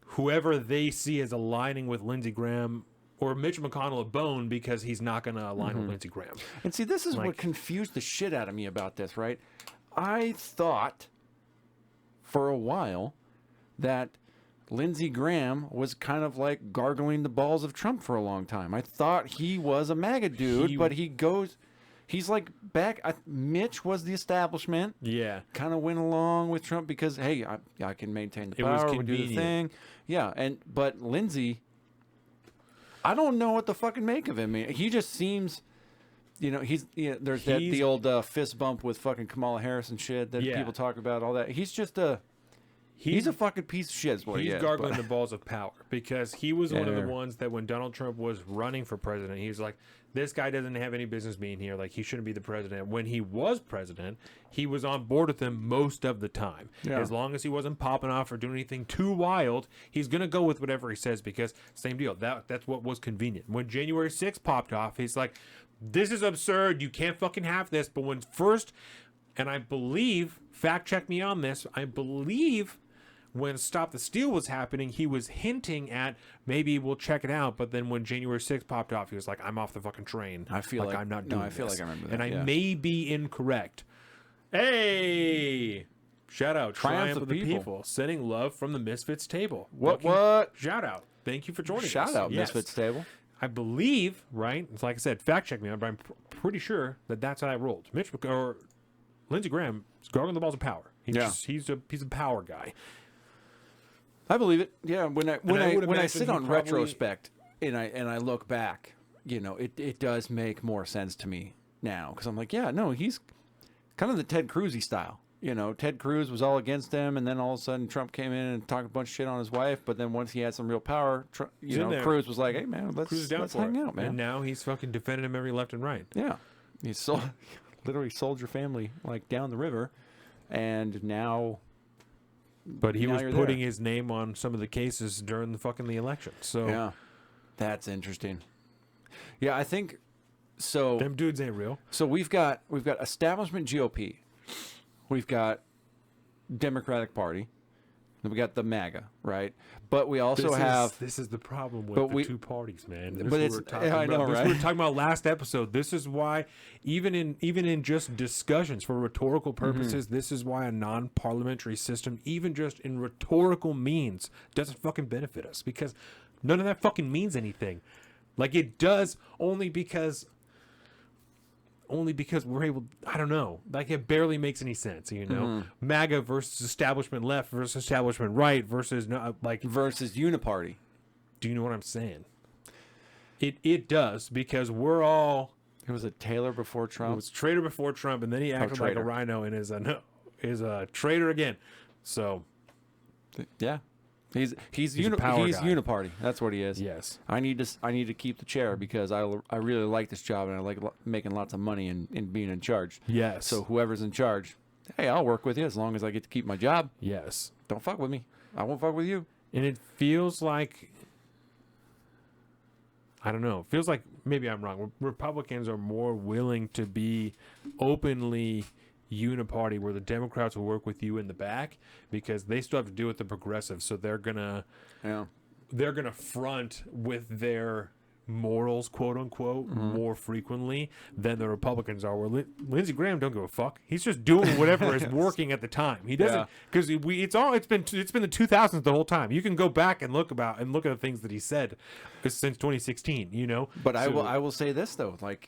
Speaker 2: whoever they see as aligning with Lindsey Graham or Mitch McConnell, a bone because he's not going to align with Lindsey Graham.
Speaker 1: And see, this is what confused the shit out of me about this, right? I thought for a while that Lindsey Graham was kind of like gargling the balls of Trump for a long time. I thought he was a MAGA dude, but he's like back. Mitch was the establishment.
Speaker 2: Yeah.
Speaker 1: Kind of went along with Trump because, hey, I can maintain the power, we do the thing. Yeah, but Lindsey, I don't know what to fucking make of him. He just seems, there's the old fist bump with fucking Kamala Harris and shit that people talk about, all that. He's just he's a fucking piece of shit is what he is.
Speaker 2: He's gargling the balls of power because he was one of the ones that when Donald Trump was running for president, he was like, this guy doesn't have any business being here. Like, he shouldn't be the president. When he was president, he was on board with him most of the time. Yeah. As long as he wasn't popping off or doing anything too wild, he's going to go with whatever he says because same deal. That's what was convenient. When January 6th popped off, he's like, this is absurd. You can't fucking have this. But when first, and I believe, fact check me on this, I believe when Stop the Steal was happening, he was hinting at maybe we'll check it out. But then when January 6th popped off, he was like, I'm off the fucking train.
Speaker 1: I feel like
Speaker 2: I'm not doing
Speaker 1: I feel
Speaker 2: this.
Speaker 1: like I remember that.
Speaker 2: And I may be incorrect. Hey! Shout out. Triumph of the people. Sending love from the Misfits table.
Speaker 1: What?
Speaker 2: Shout out. Thank you for joining us.
Speaker 1: Shout out, yes. Misfits table.
Speaker 2: I believe, right? It's like I said, fact check me on, but I'm pretty sure that how I rolled. Lindsey Graham is gargling the balls of power. He's a power guy.
Speaker 1: I believe it. Yeah, when I sit on retrospect and I look back, it does make more sense to me now because I'm like, yeah, no, he's kind of the Ted Cruz-y style. Ted Cruz was all against him, and then all of a sudden Trump came in and talked a bunch of shit on his wife. But then once he had some real power, Cruz was like, hey man, let's hang out, man.
Speaker 2: And now he's fucking defending him every left and right.
Speaker 1: Yeah, he literally sold your family like down the river, and now.
Speaker 2: But he was putting his name on some of the cases during the election. So
Speaker 1: yeah, that's interesting. Yeah, I think so.
Speaker 2: Them dudes ain't real.
Speaker 1: So we've got establishment GOP, we've got Democratic Party, then we got the MAGA, right? But we also
Speaker 2: this is the problem with the two parties, man.
Speaker 1: This we were
Speaker 2: talking about last episode. This is why even in just discussions for rhetorical purposes, this is why a non-parliamentary system, even just in rhetorical means, doesn't fucking benefit us because none of that fucking means anything. Like it does only because we're able, I don't know, like it barely makes any sense, MAGA versus establishment left versus establishment right versus
Speaker 1: versus uniparty.
Speaker 2: Do you know what I'm saying? It does because we're all.
Speaker 1: It was a Taylor before Trump.
Speaker 2: It was traitor before Trump, and then he acted like a rhino and is a traitor again. So,
Speaker 1: yeah. He's uniparty. That's what he is.
Speaker 2: Yes.
Speaker 1: I need to keep the chair because I really like this job and I like making lots of money and being in charge.
Speaker 2: Yes.
Speaker 1: So whoever's in charge, hey, I'll work with you as long as I get to keep my job.
Speaker 2: Yes.
Speaker 1: Don't fuck with me. I won't fuck with you.
Speaker 2: And it feels like, I don't know. It feels like maybe I'm wrong. Republicans are more willing to be openly uniparty where the Democrats will work with you in the back because they still have to deal with the progressives. So they're gonna front with their morals, quote unquote, more frequently than the Republicans are. Where Lindsey Graham don't give a fuck. He's just doing whatever is working at the time. He doesn't because it's been the 2000s the whole time. You can go back and look at the things that he said since 2016. You know,
Speaker 1: but I will say this though, like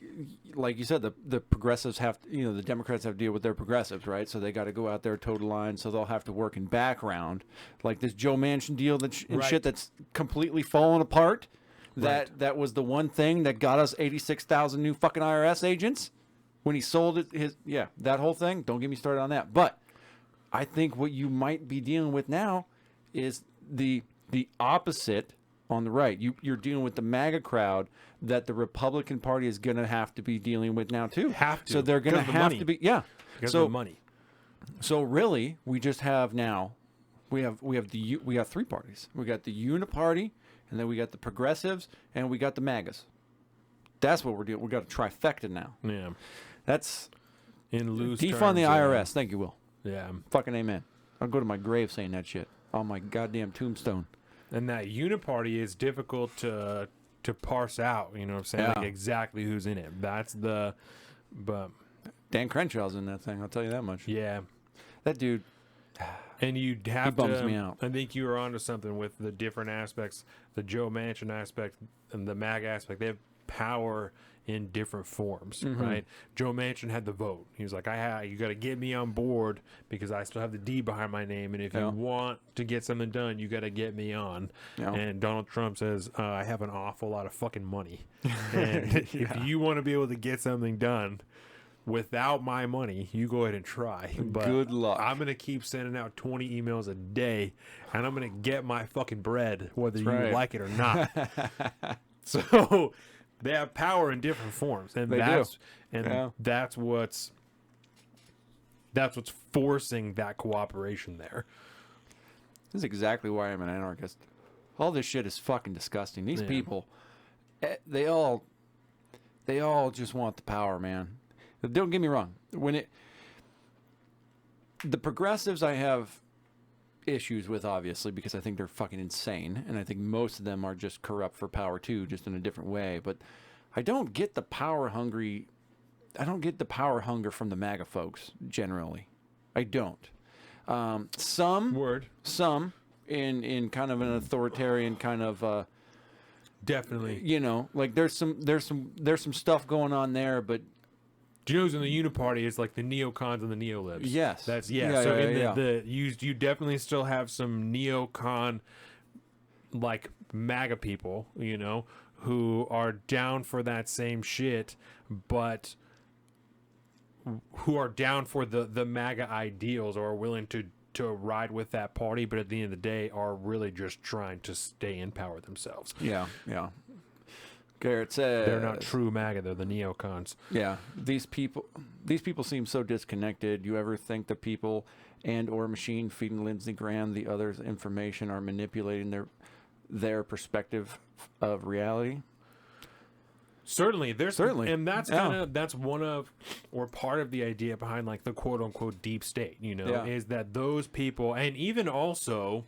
Speaker 1: you said, the progressives have to, the Democrats have to deal with their progressives, right? So they got to go out there toe to line. So they'll have to work in background, like this Joe Manchin deal shit that's completely fallen apart. That was the one thing that got us 86,000 new fucking IRS agents when he sold it. That whole thing. Don't get me started on that. But I think what you might be dealing with now is the opposite on the right. You're dealing with the MAGA crowd that the Republican Party is going to have to be dealing with now too.
Speaker 2: Have to.
Speaker 1: So they're going to have to be
Speaker 2: because of the money.
Speaker 1: So really, we just have now we have three parties. We got the Uniparty. And then we got the progressives, and we got the MAGAs. That's what we're doing. We got a trifecta now.
Speaker 2: Yeah,
Speaker 1: that's
Speaker 2: in loose
Speaker 1: defund
Speaker 2: terms,
Speaker 1: the IRS. Thank you, Will.
Speaker 2: Yeah,
Speaker 1: fucking amen. I'll go to my grave saying that shit on my goddamn tombstone.
Speaker 2: And that uniparty is difficult to parse out. You know what I'm saying? Like exactly who's in it. But
Speaker 1: Dan Crenshaw's in that thing. I'll tell you that much.
Speaker 2: Yeah,
Speaker 1: that dude.
Speaker 2: And you'd have
Speaker 1: he bums me out.
Speaker 2: I think you were onto something with the different aspects, the Joe Manchin aspect and the MAG aspect. They have power in different forms, right? Joe Manchin had the vote. He was like, you got to get me on board because I still have the D behind my name. And if you want to get something done, you got to get me on. And Donald Trump says, I have an awful lot of fucking money. And if you want to be able to get something done without my money, you go ahead and try. But
Speaker 1: good luck.
Speaker 2: I'm going to keep sending out 20 emails a day, and I'm going to get my fucking bread, whether you like it or not. So they have power in different forms, and that's what's forcing that cooperation there.
Speaker 1: This is exactly why I'm an anarchist. All this shit is fucking disgusting. These people, they all just want the power, man. Don't get me wrong. The progressives I have issues with, obviously, because I think they're fucking insane, and I think most of them are just corrupt for power too, just in a different way. But I don't get the power hunger from the MAGA folks generally. I don't. Some in kind of an authoritarian kind of
Speaker 2: definitely.
Speaker 1: Like there's some stuff going on there, but.
Speaker 2: Do you know who's in the Uniparty? It's like the neocons and the neolibs.
Speaker 1: Yes.
Speaker 2: So you definitely still have some neocon, like MAGA people, who are down for that same shit, but who are down for the MAGA ideals or are willing to ride with that party, but at the end of the day are really just trying to stay in power themselves.
Speaker 1: Yeah. Garrett says
Speaker 2: they're not true MAGA, they're the neocons.
Speaker 1: Yeah, these people seem so disconnected. You ever think the people and or machine feeding Lindsey Graham the others information are manipulating their perspective of reality?
Speaker 2: Certainly, and that's that's one of or part of the idea behind like the quote unquote deep state. Is that those people, and even also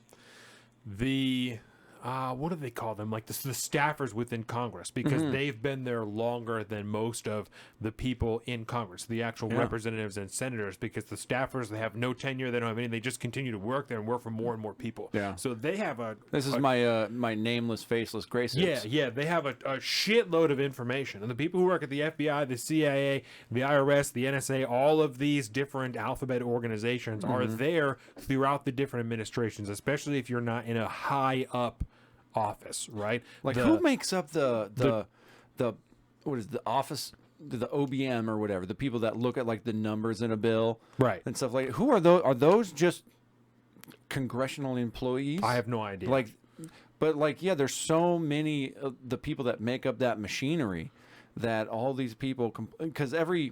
Speaker 2: the. What do they call them? Like the staffers within Congress, because they've been there longer than most of the people in Congress, the actual representatives and senators, because the staffers, they have no tenure, they don't have any, they just continue to work there and work for more and more people. Yeah. So they have
Speaker 1: my nameless, faceless graces.
Speaker 2: Yeah, they have a shitload of information. And the people who work at the FBI, the CIA, the IRS, the NSA, all of these different alphabet organizations are there throughout the different administrations, especially if you're not in a high up office, right?
Speaker 1: Like who makes up the what is the office, the OBM or whatever, the people that look at like the numbers in a bill,
Speaker 2: right,
Speaker 1: and stuff like that. Who are those? Are those just congressional employees?
Speaker 2: I have no idea.
Speaker 1: There's so many of the people that make up that machinery that all these people, because every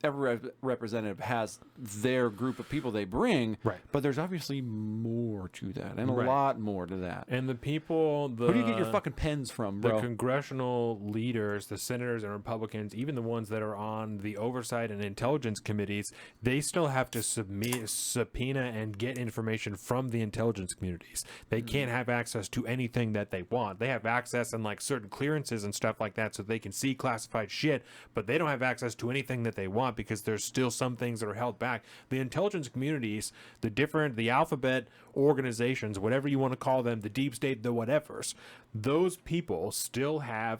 Speaker 1: every representative has their group of people they bring,
Speaker 2: Right.
Speaker 1: but there's obviously more to that, and a
Speaker 2: Right.
Speaker 1: lot more to that.
Speaker 2: And the people,
Speaker 1: Who do you get your fucking pens from,
Speaker 2: the
Speaker 1: bro?
Speaker 2: congressional leaders, the senators and Republicans, even the ones that are on the oversight and intelligence committees, they still have to subpoena and get information from the intelligence communities. They can't have access to anything that they want. They have access and like certain clearances and stuff like that so they can see classified shit, but they don't have access to anything that they want because there's still some things that are held back. The intelligence communities, the alphabet organizations, whatever you want to call them, the deep state, the whatevers, those people still have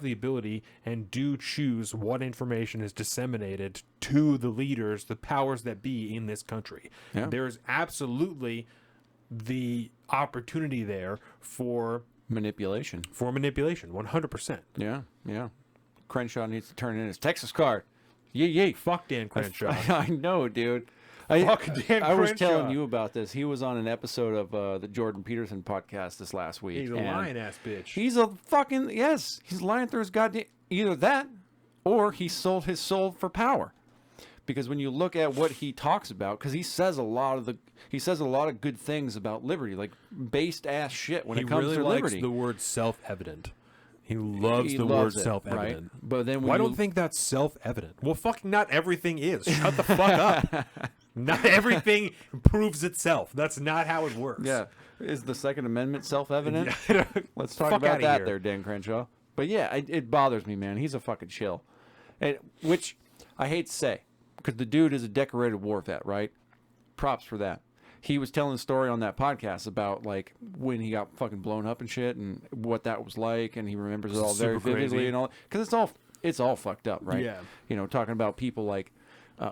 Speaker 2: the ability and do choose what information is disseminated to the leaders, the powers that be in this country.
Speaker 1: Yeah.
Speaker 2: There's absolutely the opportunity there for
Speaker 1: Manipulation.
Speaker 2: 100%.
Speaker 1: Yeah, yeah. Crenshaw needs to turn in his Texas card. Yay.
Speaker 2: Fuck Dan Crenshaw.
Speaker 1: I know, dude.
Speaker 2: Fuck Dan
Speaker 1: I was
Speaker 2: Crenshaw.
Speaker 1: telling you about this. He was on an episode of the Jordan Peterson podcast this last week.
Speaker 2: He's a
Speaker 1: and
Speaker 2: lying ass bitch.
Speaker 1: He's a fucking, yes. He's lying through his goddamn, either that or he sold his soul for power. Because when you look at what he talks about, because he says a lot of good things about liberty, like based ass shit when
Speaker 2: He
Speaker 1: it comes
Speaker 2: really
Speaker 1: to
Speaker 2: likes
Speaker 1: liberty.
Speaker 2: the word self-evident. He loves
Speaker 1: He
Speaker 2: the
Speaker 1: loves
Speaker 2: word
Speaker 1: it,
Speaker 2: self-evident.
Speaker 1: right? But then when
Speaker 2: Well, I
Speaker 1: you-
Speaker 2: don't think that's self-evident. Well, fucking not everything is. Shut the fuck up. Not everything proves itself. That's not how it works.
Speaker 1: Yeah. Is the Second Amendment self-evident?
Speaker 2: Yeah.
Speaker 1: Let's talk
Speaker 2: Fuck
Speaker 1: about
Speaker 2: outta
Speaker 1: that
Speaker 2: here.
Speaker 1: there, Dan Crenshaw. But yeah, it bothers me, man. He's a fucking chill. Which I hate to say, because the dude is a decorated war vet, right? Props for that. He was telling a story on that podcast about like when he got fucking blown up and shit and what that was like, and he remembers it all very
Speaker 2: Super
Speaker 1: vividly
Speaker 2: crazy.
Speaker 1: and all. Because it's all fucked up, right?
Speaker 2: Yeah.
Speaker 1: You know, talking about people like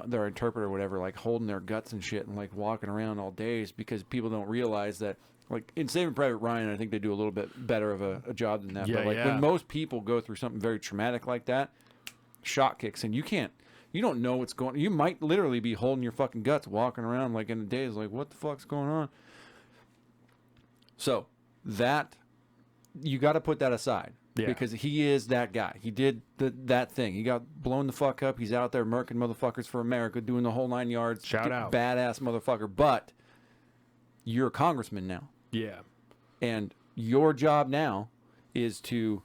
Speaker 1: their interpreter or whatever, like holding their guts and shit and like walking around all days because people don't realize that. Like in Saving Private Ryan, I think they do a little bit better of a job than that.
Speaker 2: Yeah,
Speaker 1: but like
Speaker 2: yeah.
Speaker 1: when most people go through something very traumatic like that, shock kicks and you don't know what's going on. You might literally be holding your fucking guts walking around like in a daze like, what the fuck's going on? So that, you got to put that aside.
Speaker 2: Yeah.
Speaker 1: Because he is that guy. He did that thing. He got blown the fuck up. He's out there murking motherfuckers for America, doing the whole 9 yards.
Speaker 2: Shout out.
Speaker 1: Badass motherfucker. But you're a congressman now.
Speaker 2: Yeah.
Speaker 1: And your job now is to,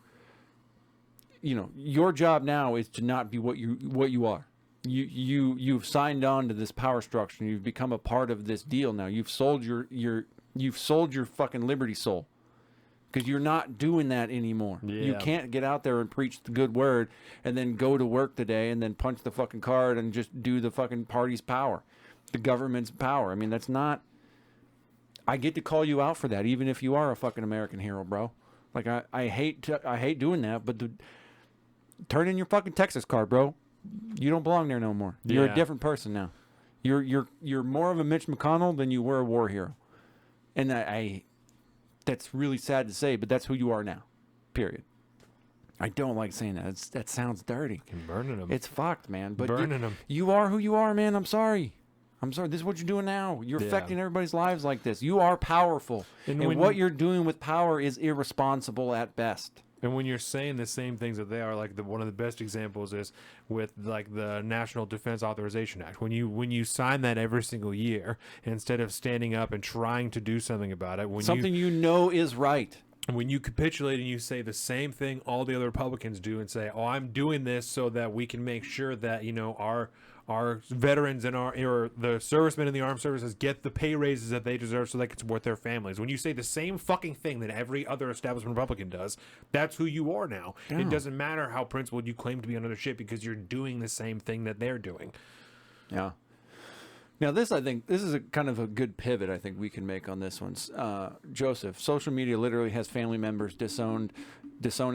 Speaker 1: your job now is to not be what you are. You've signed on to this power structure. And you've become a part of this deal now. You've sold your fucking liberty soul. Because you're not doing that anymore.
Speaker 2: Yeah.
Speaker 1: You can't get out there and preach the good word and then go to work today and then punch the fucking card and just do the fucking party's power, the government's power. I mean, that's not. I get to call you out for that, even if you are a fucking American hero, bro. Like I hate doing that, but turn in your fucking Texas card, bro. You don't belong there no more. You're
Speaker 2: Yeah.
Speaker 1: a different person now. You're more of a Mitch McConnell than you were a war hero, and I that's really sad to say, but that's who you are now. Period. I don't like saying that. That sounds dirty.
Speaker 2: Fucking burning them.
Speaker 1: It's fucked, man. But
Speaker 2: Burning 'em.
Speaker 1: you are who you are, man. I'm sorry. This is what you're doing now. You're
Speaker 2: Yeah.
Speaker 1: affecting everybody's lives like this. You are powerful.
Speaker 2: And
Speaker 1: And
Speaker 2: when-
Speaker 1: what you're doing with power is irresponsible at best.
Speaker 2: And when you're saying the same things that they are, like one of the best examples is with like the National Defense Authorization Act. When you sign that every single year, instead of standing up and trying to do something about it,
Speaker 1: Something you know is right.
Speaker 2: when you capitulate and you say the same thing all the other Republicans do and say, "Oh, I'm doing this so that we can make sure that our veterans and or the servicemen in the armed services get the pay raises that they deserve so they can support their families." When you say the same fucking thing that every other establishment Republican does, that's who you are now.
Speaker 1: Yeah.
Speaker 2: It doesn't matter how principled you claim to be on other shit because you're doing the same thing that they're doing.
Speaker 1: Yeah. Now, I think this is a kind of a good pivot I think we can make on this one. Joseph, social media literally has family members disown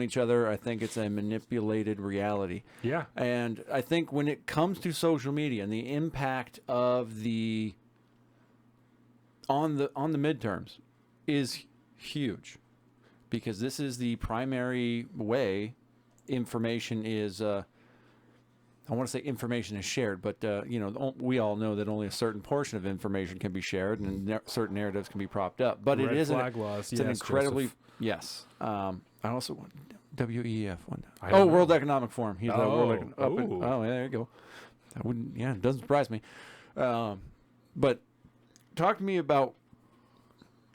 Speaker 1: each other. I think it's a manipulated reality.
Speaker 2: Yeah.
Speaker 1: And I think when it comes to social media and the impact of on the midterms is huge, because this is the primary way information is I want to say information is shared, but we all know that only a certain portion of information can be shared, and certain narratives can be propped up. But
Speaker 2: Red
Speaker 1: it is
Speaker 2: flag laws.
Speaker 1: it's an
Speaker 2: Yes,
Speaker 1: incredibly
Speaker 2: Joseph.
Speaker 1: yes. I also want WEF.
Speaker 2: I don't know.
Speaker 1: World Economic Forum. He's
Speaker 2: Oh,
Speaker 1: oh, yeah, there you go. I wouldn't. Yeah, it doesn't surprise me. But talk to me about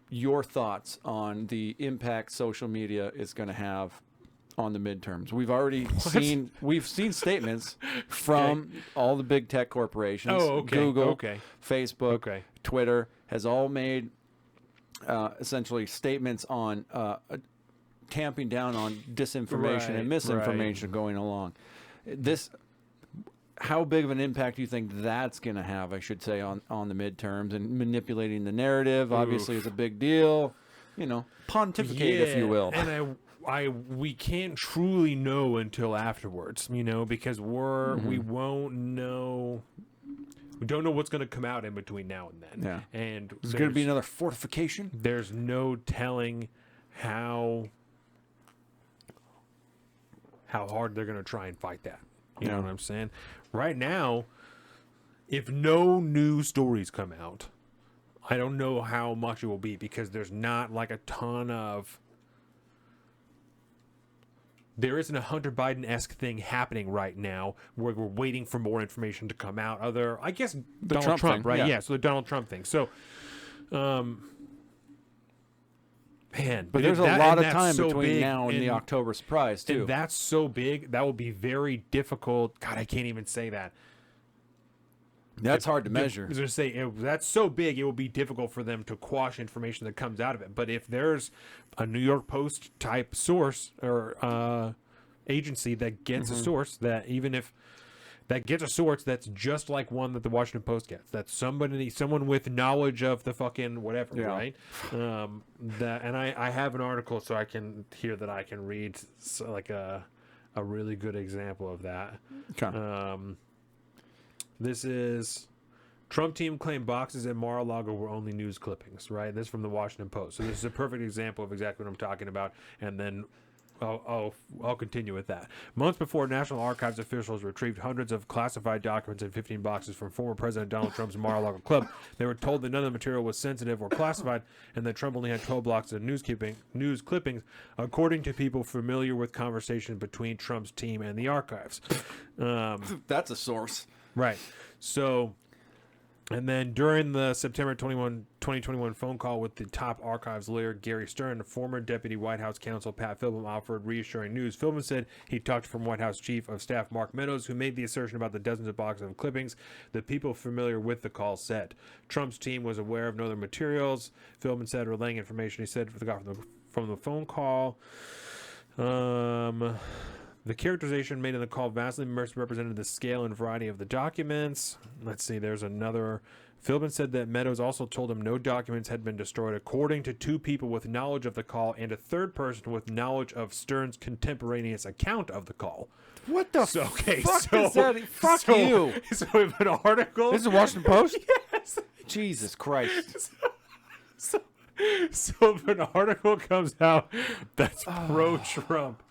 Speaker 1: your thoughts on the impact social media is going to have on the midterms. We've already seen statements from all the big tech corporations.
Speaker 2: Oh, okay.
Speaker 1: Google,
Speaker 2: Okay.
Speaker 1: Facebook,
Speaker 2: Okay.
Speaker 1: Twitter has all made essentially statements on tamping down on disinformation and misinformation going along. How big of an impact do you think that's going to have, I should say, on the midterms and manipulating the narrative? Obviously, is a big deal. Pontificate, if you will.
Speaker 2: And we can't truly know until afterwards, because we won't know. We don't know what's going to come out in between now and then.
Speaker 1: Yeah.
Speaker 2: And
Speaker 1: There's going to be another fortification.
Speaker 2: There's no telling how hard they're going to try and fight that. You know what I'm saying? Right now, if no new stories come out, I don't know how much it will be, because there's not like a ton of... There isn't a Hunter Biden-esque thing happening right now where we're waiting for more information to come out. I guess Donald Trump,
Speaker 1: thing,
Speaker 2: right? Yeah, so the Donald Trump thing. So, man.
Speaker 1: But there's a lot of time
Speaker 2: so
Speaker 1: between
Speaker 2: big,
Speaker 1: now and the October surprise, too.
Speaker 2: And that's so big, that will be very difficult. God, I can't even say that.
Speaker 1: That's hard to measure.
Speaker 2: I was going to say, that's so big, it will be difficult for them to quash information that comes out of it. But if there's a New York Post type source or agency that gets a source, that gets a source that's just like one that the Washington Post gets, that's someone with knowledge of the fucking whatever, right? And I have an article so I can read like a really good example of that.
Speaker 1: Okay.
Speaker 2: This is Trump team claimed boxes at Mar-a-Lago were only news clippings, right? This is from the Washington Post. So this is a perfect example of exactly what I'm talking about. And then I'll continue with that. Months before, National Archives officials retrieved hundreds of classified documents in 15 boxes from former President Donald Trump's Mar-a-Lago club. They were told that none of the material was sensitive or classified, and that Trump only had 12 blocks of news clippings, according to people familiar with conversations between Trump's team and the archives.
Speaker 1: That's a source.
Speaker 2: Right. So, and then during the September 2021 phone call with the top archives lawyer, Gary Stern, former Deputy White House counsel Pat Philbin offered reassuring news. Philbin said he talked from White House Chief of Staff Mark Meadows, who made the assertion about the dozens of boxes of clippings. The people familiar with the call said Trump's team was aware of no other materials. Philbin said, relaying information he said from the phone call. The characterization made in the call vastly misrepresented the scale and variety of the documents. Let's see, there's another. Philbin said that Meadows also told him no documents had been destroyed, according to two people with knowledge of the call and a third person with knowledge of Stern's contemporaneous account of the call.
Speaker 1: What the
Speaker 2: fuck
Speaker 1: is that? Fuck you.
Speaker 2: So we have an article.
Speaker 1: This is the Washington Post?
Speaker 2: Yes.
Speaker 1: Jesus Christ.
Speaker 2: So if an article comes out that's pro-Trump,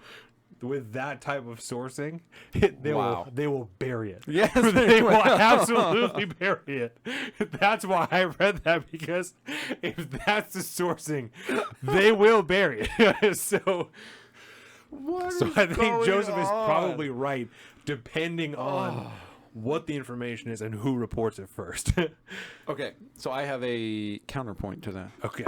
Speaker 2: with that type of sourcing, they will bury it.
Speaker 1: Yes,
Speaker 2: they will absolutely bury it. That's why I read that, because if that's the sourcing, they will bury it. So I think Joseph is probably right, depending on what the information is and who reports it first.
Speaker 1: Okay, so I have a counterpoint to that.
Speaker 2: Okay.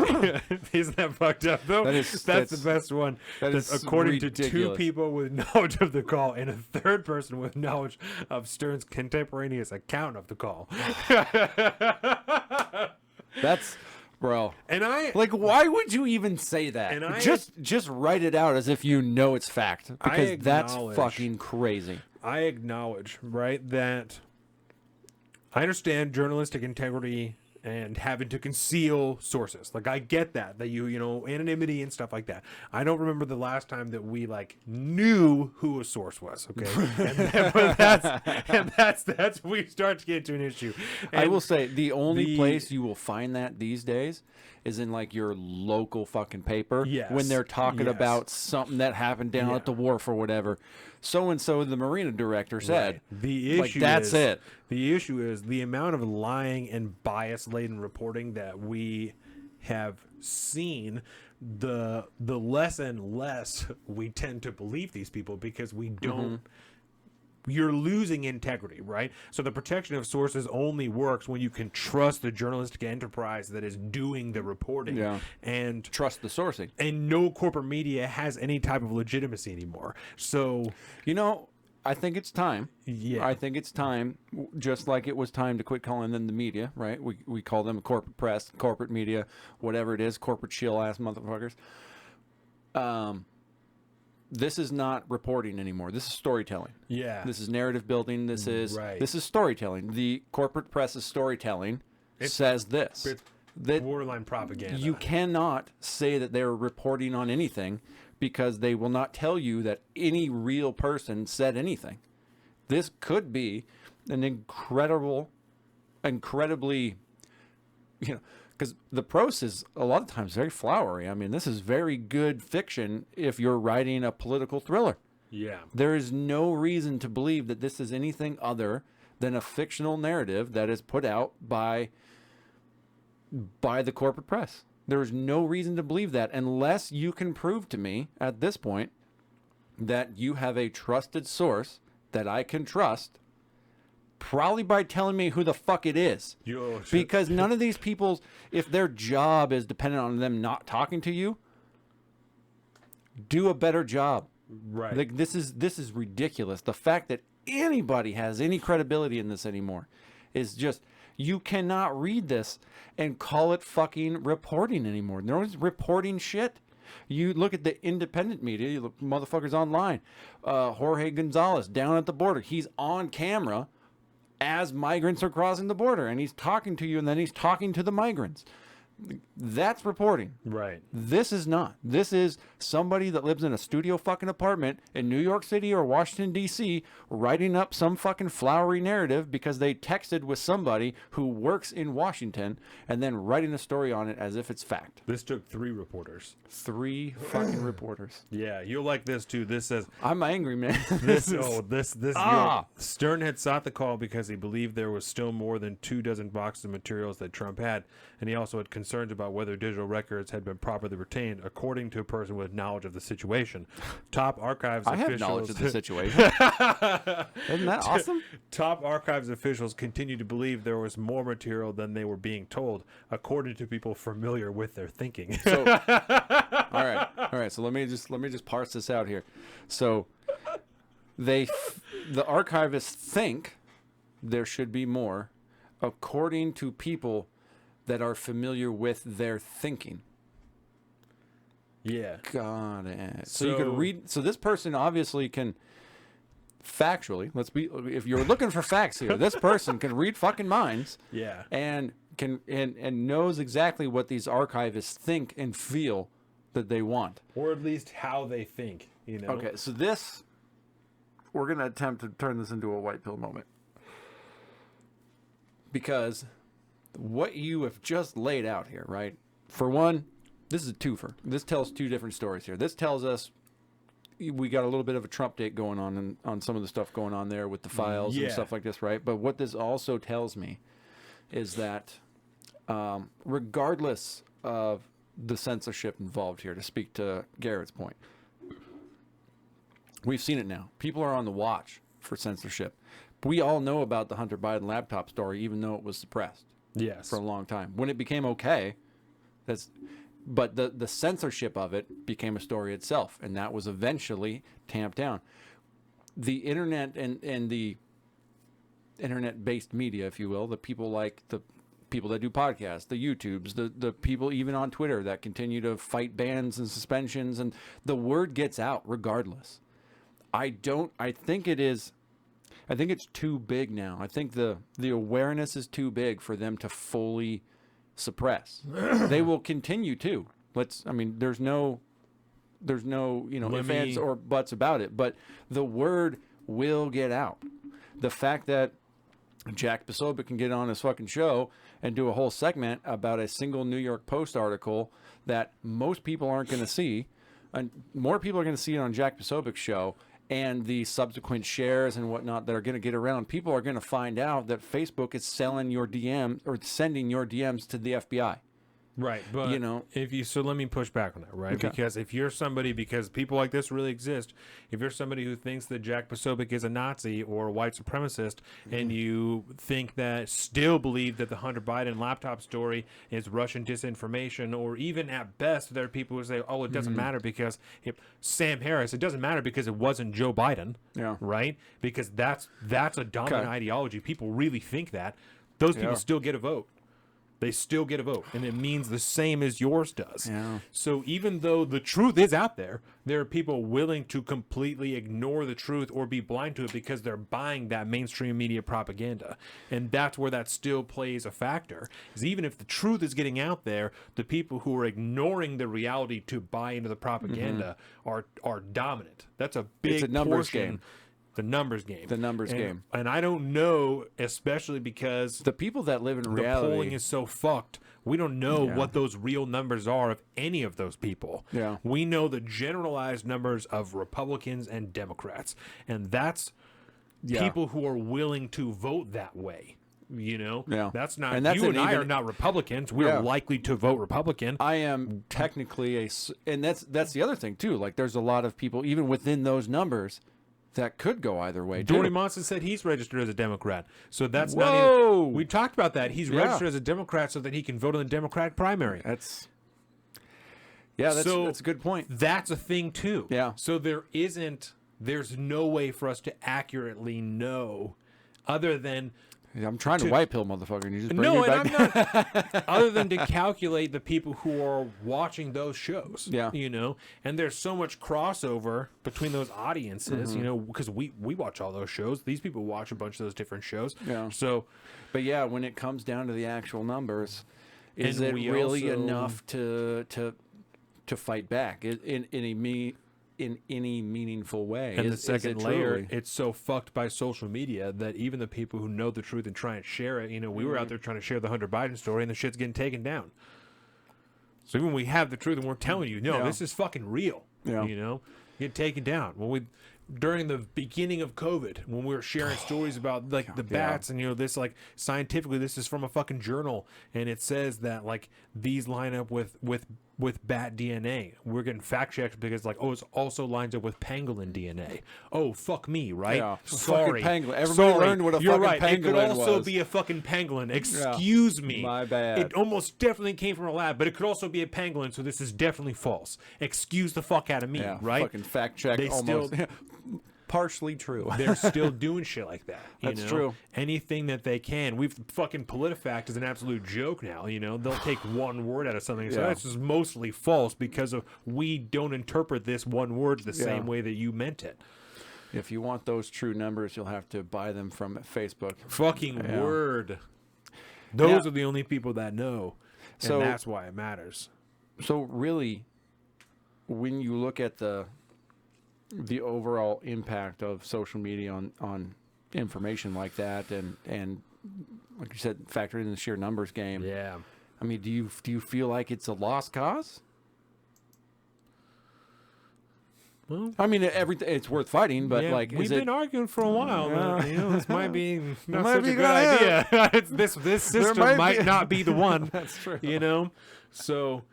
Speaker 2: Isn't that fucked up, though? That's the best one. That's according
Speaker 1: ridiculous.
Speaker 2: to two people with knowledge of the call and a third person with knowledge of Stern's contemporaneous account of the call.
Speaker 1: That's... Bro,
Speaker 2: and
Speaker 1: why would you even say that? And just write it out as if you know it's fact, because that's fucking crazy.
Speaker 2: I acknowledge, right, that I understand journalistic integrity and having to conceal sources. Like, I get that anonymity and stuff like that. I don't remember the last time that we knew who a source was. Okay, and that's we start to get to an issue. And
Speaker 1: I will say the only place you will find that these days is in your local fucking paper.
Speaker 2: Yes.
Speaker 1: When they're talking about something that happened down at the wharf or whatever. So and so, the marina director said.
Speaker 2: Right. The issue
Speaker 1: that's it.
Speaker 2: The issue is the amount of lying and bias-laden reporting that we have seen, the less and less we tend to believe these people, because we don't. You're losing integrity, right? So the protection of sources only works when you can trust the journalistic enterprise that is doing the reporting.
Speaker 1: Yeah.
Speaker 2: And
Speaker 1: Trust the sourcing.
Speaker 2: and no corporate media has any type of legitimacy anymore. So,
Speaker 1: I think it's time.
Speaker 2: yeah.
Speaker 1: I think it's time, just like it was time to quit calling them the media, right? We call them corporate press, corporate media, whatever it is, corporate shill-ass motherfuckers. This is not reporting anymore. This is storytelling.
Speaker 2: Yeah.
Speaker 1: This is narrative building. This is
Speaker 2: Right.
Speaker 1: this is storytelling. The corporate press's storytelling says this.
Speaker 2: It's
Speaker 1: That
Speaker 2: borderline propaganda.
Speaker 1: you cannot say that they're reporting on anything, because they will not tell you that any real person said anything. This could be an incredibly, because the prose is a lot of times very flowery. I mean, this is very good fiction if you're writing a political thriller.
Speaker 2: Yeah.
Speaker 1: There is no reason to believe that this is anything other than a fictional narrative that is put out by the corporate press. There is no reason to believe that, unless you can prove to me at this point that you have a trusted source that I can trust, probably by telling me who the fuck it is. Because none of these people, if their job is dependent on them not talking to you, do a better job.
Speaker 2: Right.
Speaker 1: Like, this is ridiculous. The fact that anybody has any credibility in this anymore is just, you cannot read this and call it fucking reporting anymore. No one's reporting shit. You look at the independent media, you look motherfuckers online. Jorge Gonzalez down at the border. He's on camera as migrants are crossing the border, and he's talking to you, and then he's talking to the migrants. That's reporting.
Speaker 2: Right.
Speaker 1: This is not. This is somebody that lives in a studio fucking apartment in New York City or Washington, D.C., writing up some fucking flowery narrative because they texted with somebody who works in Washington, and then writing a story on it as if it's fact.
Speaker 2: This took 3 reporters.
Speaker 1: 3 fucking reporters.
Speaker 2: Yeah, you'll like this too. This says
Speaker 1: I'm angry, man.
Speaker 2: this.
Speaker 1: is-
Speaker 2: Stern had sought the call because he believed there was still more than 24 boxes of materials that Trump had, and he also had concerns about whether digital records had been properly retained, according to a person with knowledge of the situation. Top archives
Speaker 1: I
Speaker 2: officials
Speaker 1: have knowledge of the situation. Isn't that awesome?
Speaker 2: Top archives officials continue to believe there was more material than they were being told, according to people familiar with their thinking.
Speaker 1: So, all right. So let me just parse this out here. So, the archivists think there should be more, according to people that are familiar with their thinking.
Speaker 2: Yeah.
Speaker 1: Got it. So you could read. So this person obviously can factually. If you're looking for facts here, this person can read fucking minds.
Speaker 2: Yeah.
Speaker 1: And can and knows exactly what these archivists think and feel that they want.
Speaker 2: Or at least how they think,
Speaker 1: Okay, so we're going to attempt to turn this into a white pill moment. Because what you have just laid out here, right? For one, this is a twofer. This tells 2 different stories here. This tells us we got a little bit of a Trump date going on some of the stuff going on there with the files and stuff like this, right? But what this also tells me is that regardless of the censorship involved here, to speak to Garrett's point, we've seen it now. People are on the watch for censorship. We all know about the Hunter Biden laptop story, even though it was suppressed.
Speaker 2: Yes.
Speaker 1: For a long time. When it became okay, but the censorship of it became a story itself, and that was eventually tamped down. The internet and the internet-based media, if you will, the people like the people that do podcasts, the YouTubes, the people even on Twitter that continue to fight bans and suspensions, and the word gets out regardless. I think it's too big now. I think the awareness is too big for them to fully suppress. They will continue to. There's no ifs, ands, or buts about it, but the word will get out. The fact that Jack Posobiec can get on his fucking show and do a whole segment about a single New York Post article that most people aren't going to see, and more people are going to see it on Jack Posobiec's show, and the subsequent shares and whatnot that are going to get around, people are going to find out that Facebook is selling your DMs or sending your DMs to the FBI.
Speaker 2: Right, but
Speaker 1: You know.
Speaker 2: so let me push back on that, right?
Speaker 1: Okay.
Speaker 2: Because if you're somebody, because people like this really exist, if you're somebody who thinks that Jack Posobiec is a Nazi or a white supremacist, and you still believe that the Hunter Biden laptop story is Russian disinformation, or even at best there are people who say, oh, it doesn't matter because Sam Harris, it doesn't matter because it wasn't Joe Biden,
Speaker 1: Yeah.
Speaker 2: right? Because that's a dominant ideology. People really think that. Those people still get a vote. They still get a vote, and it means the same as yours does.
Speaker 1: Yeah.
Speaker 2: So even though the truth is out there, there are people willing to completely ignore the truth or be blind to it because they're buying that mainstream media propaganda. And that's where that still plays a factor. Is even if the truth is getting out there, the people who are ignoring the reality to buy into the propaganda are dominant. That's a big
Speaker 1: It's a numbers
Speaker 2: portion.
Speaker 1: game.
Speaker 2: The numbers game.
Speaker 1: The numbers game.
Speaker 2: And I don't know, especially because
Speaker 1: The people that live in
Speaker 2: the
Speaker 1: reality.
Speaker 2: polling is so fucked. We don't know what those real numbers are of any of those people.
Speaker 1: Yeah.
Speaker 2: We know the generalized numbers of Republicans and Democrats. And that's people who are willing to vote that way. You know?
Speaker 1: Yeah.
Speaker 2: That's not,
Speaker 1: And that's
Speaker 2: you and I
Speaker 1: even-
Speaker 2: are not Republicans. We're likely to vote Republican.
Speaker 1: I am technically and that's the other thing too. Like there's a lot of people even within those numbers that could go either way.
Speaker 2: Dory
Speaker 1: too.
Speaker 2: Monson said he's registered as a Democrat. So that's not
Speaker 1: Whoa!
Speaker 2: even... We talked about that. He's
Speaker 1: Yeah.
Speaker 2: registered as a Democrat so that he can vote in the Democratic primary.
Speaker 1: That's
Speaker 2: So-
Speaker 1: that's a good point.
Speaker 2: That's a thing too.
Speaker 1: Yeah.
Speaker 2: So there's no way for us to accurately know other than
Speaker 1: I'm trying to white pill, motherfucker, and you just bring
Speaker 2: no,
Speaker 1: me
Speaker 2: and
Speaker 1: back.
Speaker 2: I'm not other than to calculate the people who are watching those shows.
Speaker 1: Yeah.
Speaker 2: You know, and there's so much crossover between those audiences, you know, because we watch all those shows. These people watch a bunch of those different shows.
Speaker 1: Yeah.
Speaker 2: So
Speaker 1: But yeah, when it comes down to the actual numbers, is
Speaker 2: And
Speaker 1: it
Speaker 2: we
Speaker 1: really
Speaker 2: also-
Speaker 1: enough to fight back in any meaningful way?
Speaker 2: And the
Speaker 1: Is
Speaker 2: second
Speaker 1: it
Speaker 2: layer,
Speaker 1: truly?
Speaker 2: it's so fucked by social media that even the people who know the truth and try and share it, you know, we were out there trying to share the Hunter Biden story and the shit's getting taken down. So even when we have the truth and we're telling you, no,
Speaker 1: Yeah.
Speaker 2: this is fucking real,
Speaker 1: Yeah.
Speaker 2: you know, get taken down. During the beginning of COVID, when we were sharing stories about like the bats and, you know, this like scientifically, this is from a fucking journal and it says that like these line up with bat DNA. We're getting fact checked because like, oh, it also lines up with pangolin DNA. Oh, fuck me, right?
Speaker 1: Yeah.
Speaker 2: Sorry.
Speaker 1: Fucking pangolin. Everybody learned what a
Speaker 2: You're
Speaker 1: fucking
Speaker 2: right. It could
Speaker 1: pangolin
Speaker 2: also
Speaker 1: was.
Speaker 2: be a fucking pangolin. Excuse me.
Speaker 1: My bad.
Speaker 2: It almost definitely came from a lab, but it could also be a pangolin, so this is definitely false. Excuse the fuck out of me,
Speaker 1: Yeah,
Speaker 2: right?
Speaker 1: fucking fact check
Speaker 2: They
Speaker 1: almost.
Speaker 2: still-
Speaker 1: Partially true.
Speaker 2: They're still doing shit like that. You
Speaker 1: That's
Speaker 2: know?
Speaker 1: true.
Speaker 2: Anything that they can. We've fucking PolitiFact is an absolute joke now. You know, they'll take one word out of something and say,
Speaker 1: Yeah.
Speaker 2: this is mostly false because of we don't interpret this one word the same way that you meant it.
Speaker 1: If you want those true numbers, you'll have to buy them from Facebook.
Speaker 2: Fucking
Speaker 1: Yeah.
Speaker 2: word. Those
Speaker 1: Yeah.
Speaker 2: are the only people that know. And
Speaker 1: So-
Speaker 2: that's why it matters.
Speaker 1: So really, when you look at the overall impact of social media on information like that, and like you said, factor in the sheer numbers game.
Speaker 2: Yeah.
Speaker 1: I mean, do you feel like it's a lost cause?
Speaker 2: Well,
Speaker 1: I mean, it's worth fighting, but
Speaker 2: yeah,
Speaker 1: like,
Speaker 2: we've
Speaker 1: is
Speaker 2: been
Speaker 1: it?
Speaker 2: arguing for a while. That, you know, this might be not
Speaker 1: might
Speaker 2: such
Speaker 1: be
Speaker 2: a good
Speaker 1: good,
Speaker 2: idea. This system
Speaker 1: might
Speaker 2: might
Speaker 1: be-
Speaker 2: not be the one.
Speaker 1: That's true.
Speaker 2: You know, so.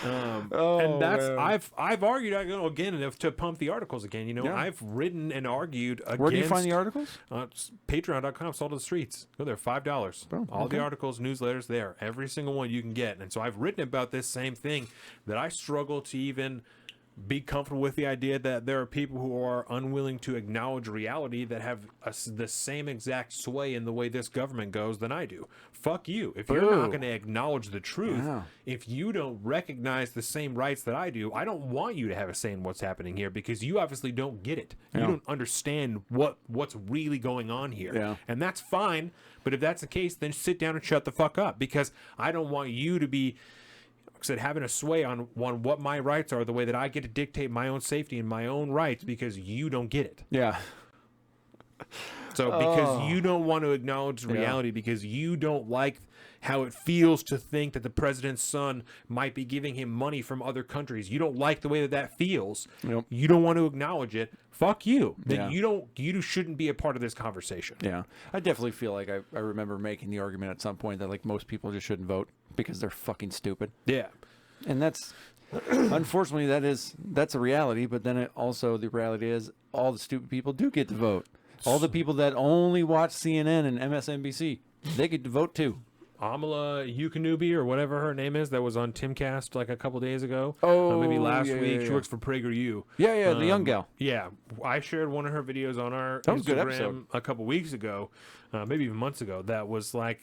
Speaker 2: And that's
Speaker 1: man.
Speaker 2: I've argued again enough to pump the articles again. You know,
Speaker 1: Yeah.
Speaker 2: I've written and argued against.
Speaker 1: Where do you find the articles?
Speaker 2: Patreon.com, Salt of the Streets. Go there, $5.
Speaker 1: Oh,
Speaker 2: All the
Speaker 1: okay.
Speaker 2: articles, newsletters there. Every single one you can get. And so I've written about this same thing that I struggle to even be comfortable with the idea that there are people who are unwilling to acknowledge reality that have the same exact sway in the way this government goes than I do. Fuck you. If you're not
Speaker 1: Boo.
Speaker 2: going to acknowledge the truth,
Speaker 1: Yeah.
Speaker 2: if you don't recognize the same rights that I do, I don't want you to have a say in what's happening here because you obviously don't get it. You
Speaker 1: Yeah.
Speaker 2: don't understand what's really going on here.
Speaker 1: Yeah.
Speaker 2: And that's fine. But if that's the case, then sit down and shut the fuck up because I don't want you to be said having a sway on what my rights are, the way that I get to dictate my own safety and my own rights because you don't get it.
Speaker 1: Yeah.
Speaker 2: So because you don't want to acknowledge the reality, because you don't like how it feels to think that the president's son might be giving him money from other countries. You don't like the way that feels.
Speaker 1: Yep.
Speaker 2: You don't want to acknowledge it. Fuck you. Then
Speaker 1: Yeah.
Speaker 2: you shouldn't be a part of this conversation.
Speaker 1: Yeah. I definitely feel like I remember making the argument at some point that like most people just shouldn't vote. because they're fucking stupid.
Speaker 2: Yeah.
Speaker 1: And that's unfortunately that's a reality. But then the reality is all the stupid people do get to vote. All the people that only watch CNN and MSNBC, they get to vote too.
Speaker 2: Amala Yukonubi or whatever her name is that was on Timcast like a couple days ago.
Speaker 1: Oh,
Speaker 2: maybe last
Speaker 1: yeah,
Speaker 2: week.
Speaker 1: yeah,
Speaker 2: She works for PragerU.
Speaker 1: Yeah, the young gal.
Speaker 2: Yeah, I shared one of her videos on our
Speaker 1: That was a good
Speaker 2: Instagram
Speaker 1: episode.
Speaker 2: a couple weeks ago, maybe even months ago. That was like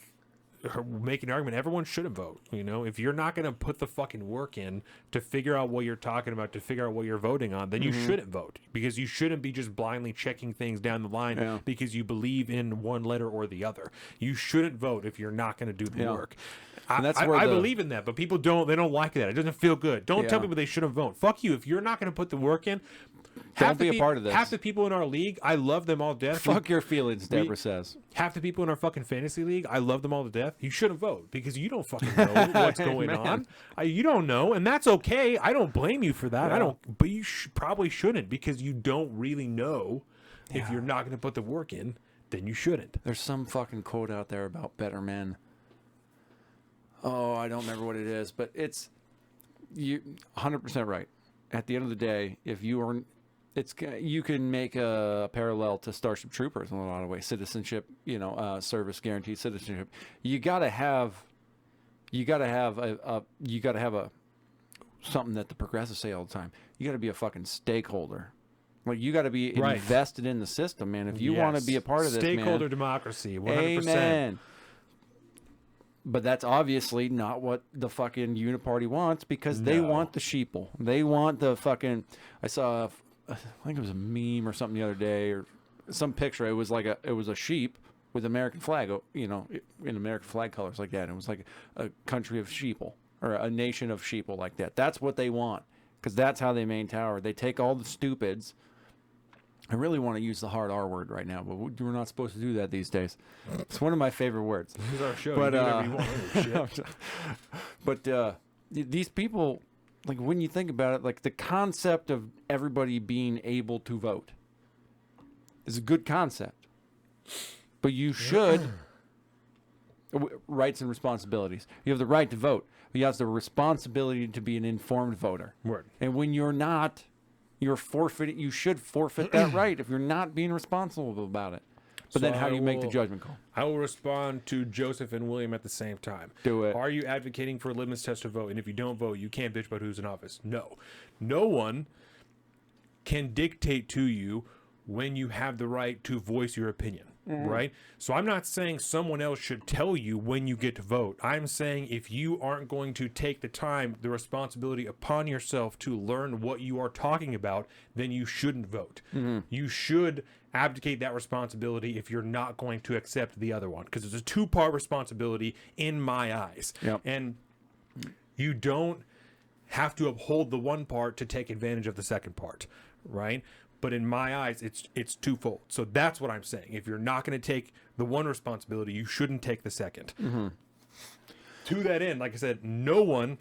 Speaker 2: her making an argument. Everyone shouldn't vote. You know, if you're not going to put the fucking work in to figure out what you're talking about, to figure out what you're voting on, then you shouldn't vote, because you shouldn't be just blindly checking things down the line because you believe in one letter or the other. You shouldn't vote if you're not going to do the work.
Speaker 1: And that's
Speaker 2: I
Speaker 1: where
Speaker 2: believe in that, but people don't. They don't like that. It doesn't feel good. Don't tell people they shouldn't vote. Fuck you. If you're not going to put the work in,
Speaker 1: Don't be a part of this.
Speaker 2: Half the people in our league, I love them all to death.
Speaker 1: Fuck your feelings, Deborah says.
Speaker 2: Half the people in our fucking fantasy league, I love them all to death. You shouldn't vote because you don't fucking know what's going on. You don't know, and that's okay. I don't blame you for that. I don't, but you probably shouldn't, because you don't really know. If you're not going to put the work in, then you shouldn't.
Speaker 1: There's some fucking quote out there about better men. Oh, I don't remember what it is, but it's 100% right. At the end of the day, if you are, you can make a parallel to Starship Troopers in a lot of ways. Citizenship, service guaranteed citizenship. You gotta have a something that the progressives say all the time. You gotta be a fucking stakeholder. Like, you gotta be invested in the system, man. If you want to be a part of this,
Speaker 2: stakeholder democracy, 100%.
Speaker 1: Amen. But that's obviously not what the fucking uniparty wants, because they want the sheeple. They want the fucking. I saw, I think it was a meme or something the other day, or some picture. It was like it was a sheep with American flag, in American flag colors like that. And it was like a country of sheeple, or a nation of sheeple like that. That's what they want, because that's how they maintain power. They take all the stupids. I really want to use the hard R word right now, but we're not supposed to do that these days. It's one of my favorite words.
Speaker 2: This is our show. But, you do whatever you want.
Speaker 1: But these people, like, when you think about it, like, the concept of everybody being able to vote is a good concept. But you should, rights and responsibilities. You have the right to vote, but you have the responsibility to be an informed voter.
Speaker 2: Word.
Speaker 1: And when you're not, you should forfeit that right if you're not being responsible about it. But then how do you make the judgment call?
Speaker 2: I will respond to Joseph and William at the same time.
Speaker 1: Do it.
Speaker 2: Are you advocating for a litmus test to vote? And if you don't vote, you can't bitch about who's in office. No. No one can dictate to you when you have the right to voice your opinion. Right? So I'm not saying someone else should tell you when you get to vote. I'm saying if you aren't going to take the time, the responsibility upon yourself to learn what you are talking about, then you shouldn't vote. You should abdicate that responsibility if you're not going to accept the other one, because it's a two-part responsibility in my eyes.
Speaker 1: Yep.
Speaker 2: And you don't have to uphold the one part to take advantage of the second part, right? But in my eyes, it's twofold. So that's what I'm saying. If you're not going to take the one responsibility, you shouldn't take the second. To that end, like I said, no one,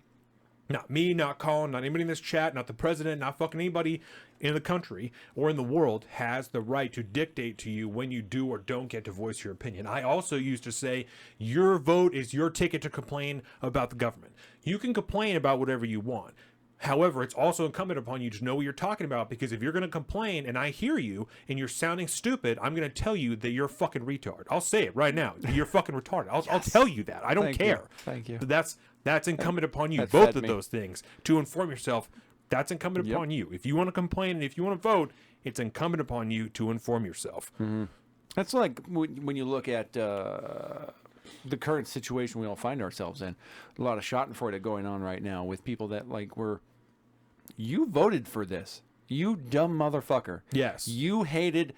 Speaker 2: not me, not Colin, not anybody in this chat, not the president, not fucking anybody in the country or in the world has the right to dictate to you when you do or don't get to voice your opinion. I also used to say your vote is your ticket to complain about the government. You can complain about whatever you want. However, it's also incumbent upon you to know what you're talking about, because if you're going to complain and I hear you and you're sounding stupid, I'm going to tell you that you're a fucking retard. I'll say it right now. You're fucking retarded. I'll tell you that. I don't care.
Speaker 1: Thank you.
Speaker 2: That's incumbent upon you.
Speaker 1: That
Speaker 2: Both
Speaker 1: fed
Speaker 2: of
Speaker 1: me.
Speaker 2: those things to inform yourself. That's incumbent upon you. If you want to complain and if you want to vote, it's incumbent upon you to inform yourself.
Speaker 1: That's like when you look at the current situation we all find ourselves in. A lot of schadenfreude going on right now with people that, like, you voted for this. You dumb motherfucker.
Speaker 2: Yes.
Speaker 1: You hated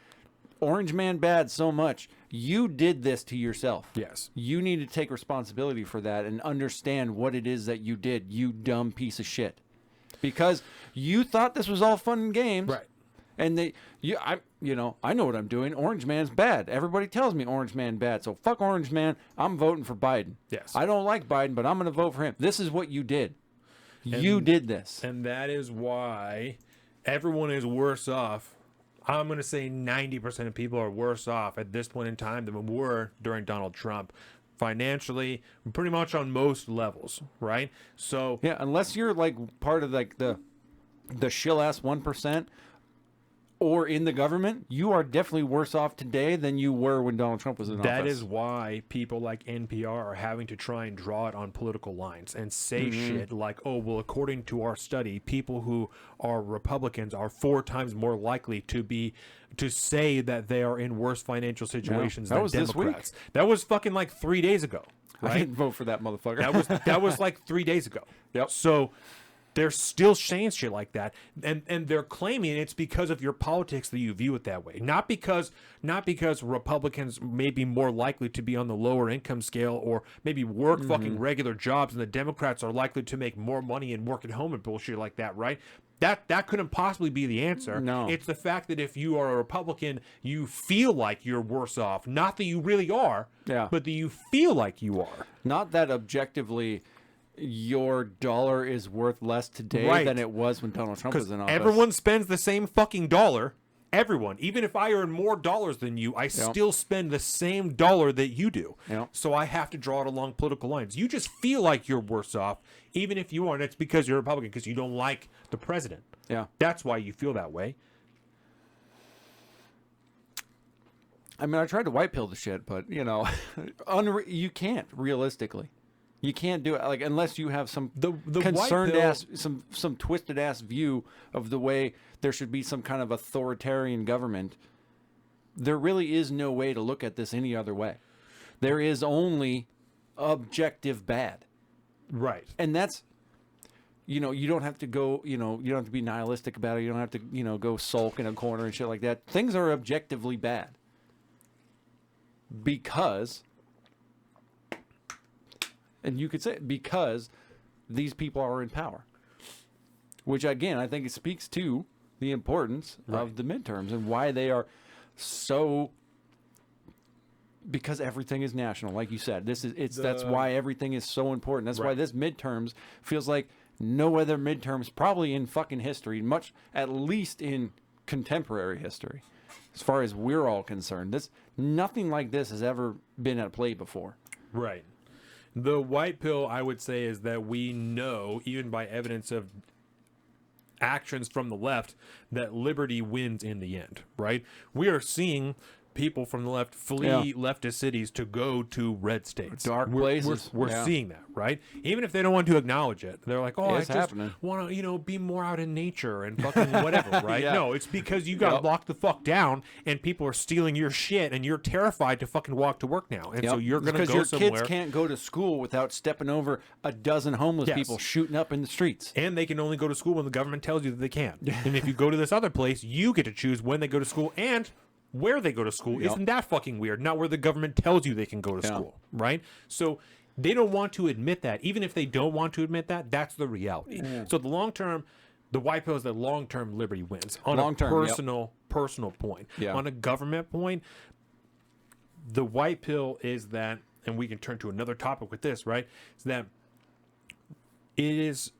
Speaker 1: Orange Man bad so much. You did this to yourself.
Speaker 2: Yes.
Speaker 1: You need to take responsibility for that and understand what it is that you did, you dumb piece of shit. Because you thought this was all fun and games.
Speaker 2: Right.
Speaker 1: And I know what I'm doing. Orange Man's bad. Everybody tells me Orange Man bad. So fuck Orange Man. I'm voting for Biden.
Speaker 2: Yes.
Speaker 1: I don't like Biden, but I'm going to vote for him. This is what you did. You did this.
Speaker 2: And that is why everyone is worse off. I'm going to say 90% of people are worse off at this point in time than we were during Donald Trump. financially, pretty much on most levels, right? So
Speaker 1: Yeah, unless you're like part of like the shill ass 1% or in the government, you are definitely worse off today than you were when Donald Trump was in office.
Speaker 2: that is why people like NPR are having to try and draw it on political lines and say shit like, oh, well, according to our study, people who are Republicans are 4 times more likely to say that they are in worse financial situations than Democrats. That was fucking like 3 days ago. Right?
Speaker 1: I didn't vote for that motherfucker.
Speaker 2: That was like 3 days ago.
Speaker 1: Yep.
Speaker 2: So they're still saying shit like that, and they're claiming it's because of your politics that you view it that way. Not because Republicans may be more likely to be on the lower income scale or maybe work fucking regular jobs, and the Democrats are likely to make more money and work at home and bullshit like that, right? That couldn't possibly be the answer.
Speaker 1: No.
Speaker 2: It's the fact that if you are a Republican, you feel like you're worse off. Not that you really are, but that you feel like you are.
Speaker 1: Not that objectively your dollar is worth less today than it was when Donald Trump was in office.
Speaker 2: Everyone spends the same fucking dollar. Everyone. Even if I earn more dollars than you, I still spend the same dollar that you do. So I have to draw it along political lines. You just feel like you're worse off, even if you aren't. It's because you're a Republican, because you don't like the president.
Speaker 1: Yeah.
Speaker 2: That's why you feel that way.
Speaker 1: I mean, I tried to white pill the shit, but, you know, you can't, realistically. You can't do it, like, unless you have some
Speaker 2: the
Speaker 1: concerned ass, some twisted ass view of the way there should be some kind of authoritarian government. There really is no way to look at this any other way. There is only objective bad.
Speaker 2: Right.
Speaker 1: And that's, you know, you don't have to go, you know, you don't have to be nihilistic about it. You don't have to, you know, go sulk in a corner and shit like that. Things are objectively bad. Because, and you could say because these people are in power. Which, again, I think it speaks to the importance of the midterms and why they are so... Because everything is national, like you said. That's why everything is so important. That's why this midterms feels like no other midterms probably in fucking history, much at least in contemporary history. As far as we're all concerned, nothing like this has ever been at play before.
Speaker 2: Right. The white pill, I would say, is that we know, even by evidence of actions from the left, that liberty wins in the end, right? We are seeing people from the left flee leftist cities to go to red states.
Speaker 1: Dark places.
Speaker 2: We're seeing that, right? Even if they don't want to acknowledge it. They're like, oh, I just want to, you know, be more out in nature and fucking whatever, right? No, it's because you got locked the fuck down and people are stealing your shit and you're terrified to fucking walk to work now. And so you're going to go somewhere.
Speaker 1: Because your kids can't go to school without stepping over a dozen homeless people shooting up in the streets.
Speaker 2: And they can only go to school when the government tells you that they can. And if you go to this other place, you get to choose when they go to school and where they go to school. Isn't that fucking weird? Not where the government tells you they can go to school, right? So they don't want to admit that. Even if they don't want to admit that, that's the reality. So the long term, the white pill is that long term liberty wins on a personal point. On a government point, the white pill is that, and we can turn to another topic with this, right? Is that it is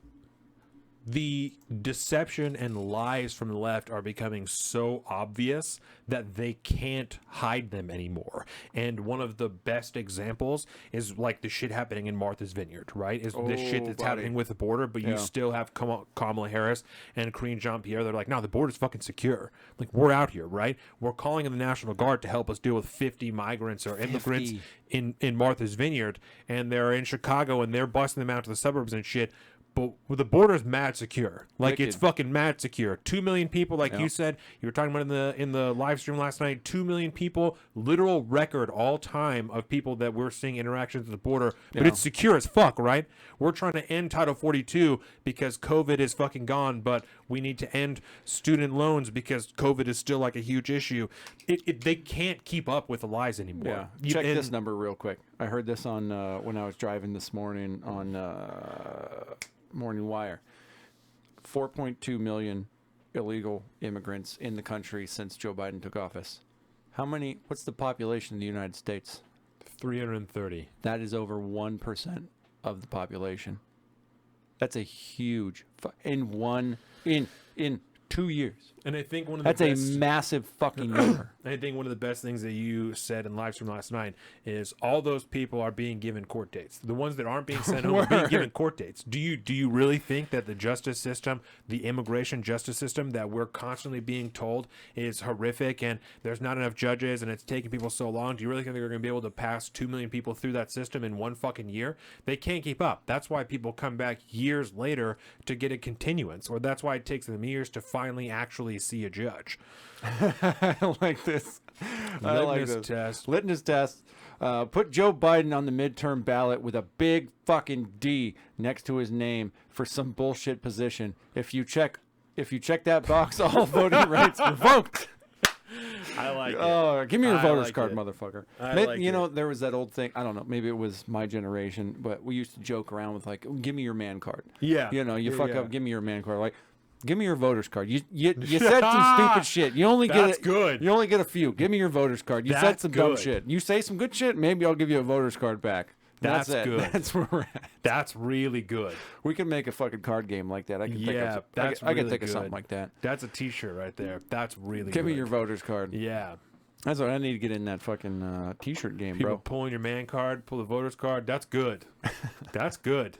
Speaker 2: the deception and lies from the left are becoming so obvious that they can't hide them anymore. And one of the best examples is like the shit happening in Martha's Vineyard, right? Is this shit that's happening with the border, but you still have Kamala Harris and Karine Jean-Pierre. They're like, no, the border's fucking secure. Like, we're out here, right? We're calling in the National Guard to help us deal with 50 migrants or immigrants in Martha's Vineyard. And they're in Chicago and they're busting them out to the suburbs and shit. But the border's mad secure. Like, it's fucking mad secure. 2 million people, like you said, you were talking about in the live stream last night, 2 million people, literal record all time of people that we're seeing interactions at the border. But it's secure as fuck, right? We're trying to end Title 42 because COVID is fucking gone, but we need to end student loans because COVID is still like a huge issue. They can't keep up with the lies anymore.
Speaker 1: Check this number real quick. I heard this on when I was driving this morning on Morning Wire. 4.2 million illegal immigrants in the country since Joe Biden took office. What's the population in the United States?
Speaker 2: 330.
Speaker 1: That is over 1% of the population. That's a huge in 2 years.
Speaker 2: And I think one of the
Speaker 1: That's
Speaker 2: best,
Speaker 1: a massive fucking number.
Speaker 2: I think one of the best things that you said in live stream last night is all those people are being given court dates. The ones that aren't being sent home are being given court dates. Do you really think that the justice system, the immigration justice system that we're constantly being told is horrific and there's not enough judges and it's taking people so long? Do you really think they're going to be able to pass 2 million people through that system in one fucking year? They can't keep up. That's why people come back years later to get a continuance, or that's why it takes them years to finally actually see a judge.
Speaker 1: I like this. I like
Speaker 2: Litmus
Speaker 1: this.
Speaker 2: test.
Speaker 1: Litmus test. Put Joe Biden on the midterm ballot with a big fucking D next to his name for some bullshit position. If you check that box, all voting rights revoked.
Speaker 2: I like it.
Speaker 1: Oh, give me your
Speaker 2: I
Speaker 1: voter's
Speaker 2: like
Speaker 1: card,
Speaker 2: it.
Speaker 1: motherfucker.
Speaker 2: I
Speaker 1: Maybe,
Speaker 2: like
Speaker 1: you
Speaker 2: it.
Speaker 1: know, there was that old thing. I don't know. Maybe it was my generation, but we used to joke around with like, "Give me your man card."
Speaker 2: Yeah.
Speaker 1: You know, you
Speaker 2: Yeah,
Speaker 1: fuck
Speaker 2: yeah.
Speaker 1: up. Give me your man card. Like, give me your voter's card. You said some stupid shit. You only
Speaker 2: That's
Speaker 1: get
Speaker 2: good.
Speaker 1: You only get a few. Give me your voter's card. You said
Speaker 2: That's
Speaker 1: some dumb
Speaker 2: good.
Speaker 1: shit. You say some good shit. Maybe I'll give you a voter's card back.
Speaker 2: That's
Speaker 1: it.
Speaker 2: good.
Speaker 1: That's where we're at.
Speaker 2: That's really good.
Speaker 1: We can make a fucking card game like that. I can think
Speaker 2: Yeah,
Speaker 1: of,
Speaker 2: that's
Speaker 1: I can
Speaker 2: really
Speaker 1: think of
Speaker 2: good.
Speaker 1: something like that.
Speaker 2: That's a T-shirt right there. That's really
Speaker 1: Give
Speaker 2: good.
Speaker 1: me your voter's card.
Speaker 2: Yeah.
Speaker 1: That's what I need to get in that fucking t-shirt game,
Speaker 2: People
Speaker 1: bro.
Speaker 2: pulling your man card, pull the voter's card. That's good. That's good.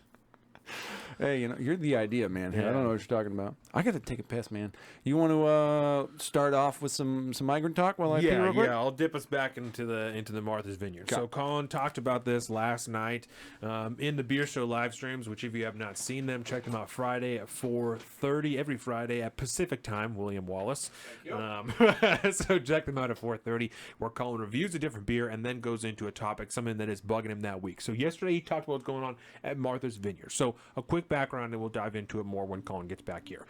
Speaker 1: Hey, you know, you're the idea, man. Here, I
Speaker 2: Yeah.
Speaker 1: don't know what you're talking about. I got to take a piss, man. You want to start off with some migrant talk while I pee real quick?
Speaker 2: I'll dip us back into the Martha's Vineyard. So Colin talked about this last night in the Beer Show live streams, which if you have not seen them, check them out Friday at 4:30, every Friday at Pacific time, William Wallace. So check them out at 4:30, where Colin reviews a different beer and then goes into a topic, something that is bugging him that week. So yesterday he talked about what's going on at Martha's Vineyard. So a quick background, and we'll dive into it more when Colin gets back here.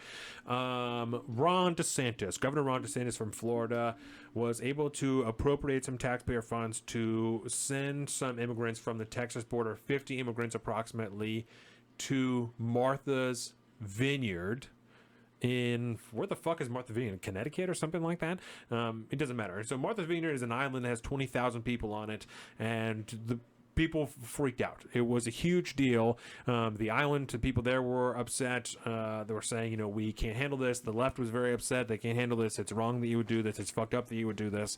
Speaker 2: Ron DeSantis, Governor Ron DeSantis from Florida, was able to appropriate some taxpayer funds to send some immigrants from the Texas border, 50 immigrants approximately, to Martha's Vineyard. In where the fuck is Martha's Vineyard? Connecticut or something like that? It doesn't matter. So Martha's Vineyard is an island that has 20,000 people on it, and the people freaked out. It was a huge deal. The island, the people there were upset. They were saying, you know, we can't handle this. The left was very upset. They can't handle this. It's wrong that you would do this. It's fucked up that you would do this.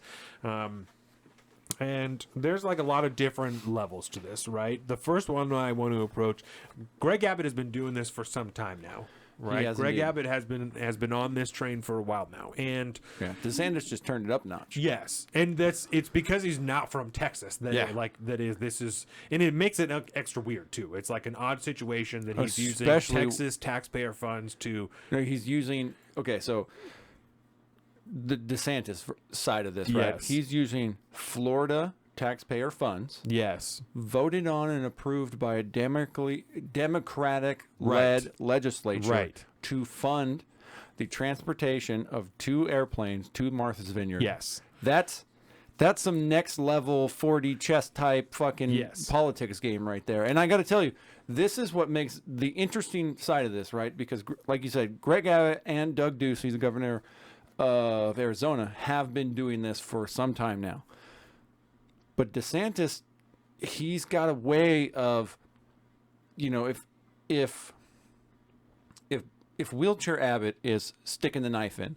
Speaker 2: And there's like a lot of different levels to this, right? The first one I want to approach, Greg Abbott has been doing this for some time now. Right,
Speaker 1: has
Speaker 2: Greg
Speaker 1: indeed.
Speaker 2: Abbott has been on this train for a while now, and
Speaker 1: Yeah. DeSantis just turned it up a notch.
Speaker 2: yes, and it's because he's not from Texas that
Speaker 1: Yeah.
Speaker 2: and it makes it extra weird too. It's like an odd situation that he's using
Speaker 1: Especially-
Speaker 2: Texas taxpayer funds to.
Speaker 1: No, he's using. Okay, so the DeSantis side of this, right?
Speaker 2: Yes.
Speaker 1: He's using Florida taxpayer funds,
Speaker 2: Yes,
Speaker 1: voted on and approved by a Democratic-led
Speaker 2: Right.
Speaker 1: legislature,
Speaker 2: Right.
Speaker 1: to fund the transportation of 2 airplanes to Martha's Vineyard.
Speaker 2: yes,
Speaker 1: That's some next level 4D chess type fucking
Speaker 2: Yes.
Speaker 1: politics game right there. And I got to tell you, this is what makes the interesting side of this, right? Because like you said, Greg Abbott and Doug Ducey, the governor of Arizona, have been doing this for some time now. But DeSantis, he's got a way of, you know, if wheelchair Abbott is sticking the knife in,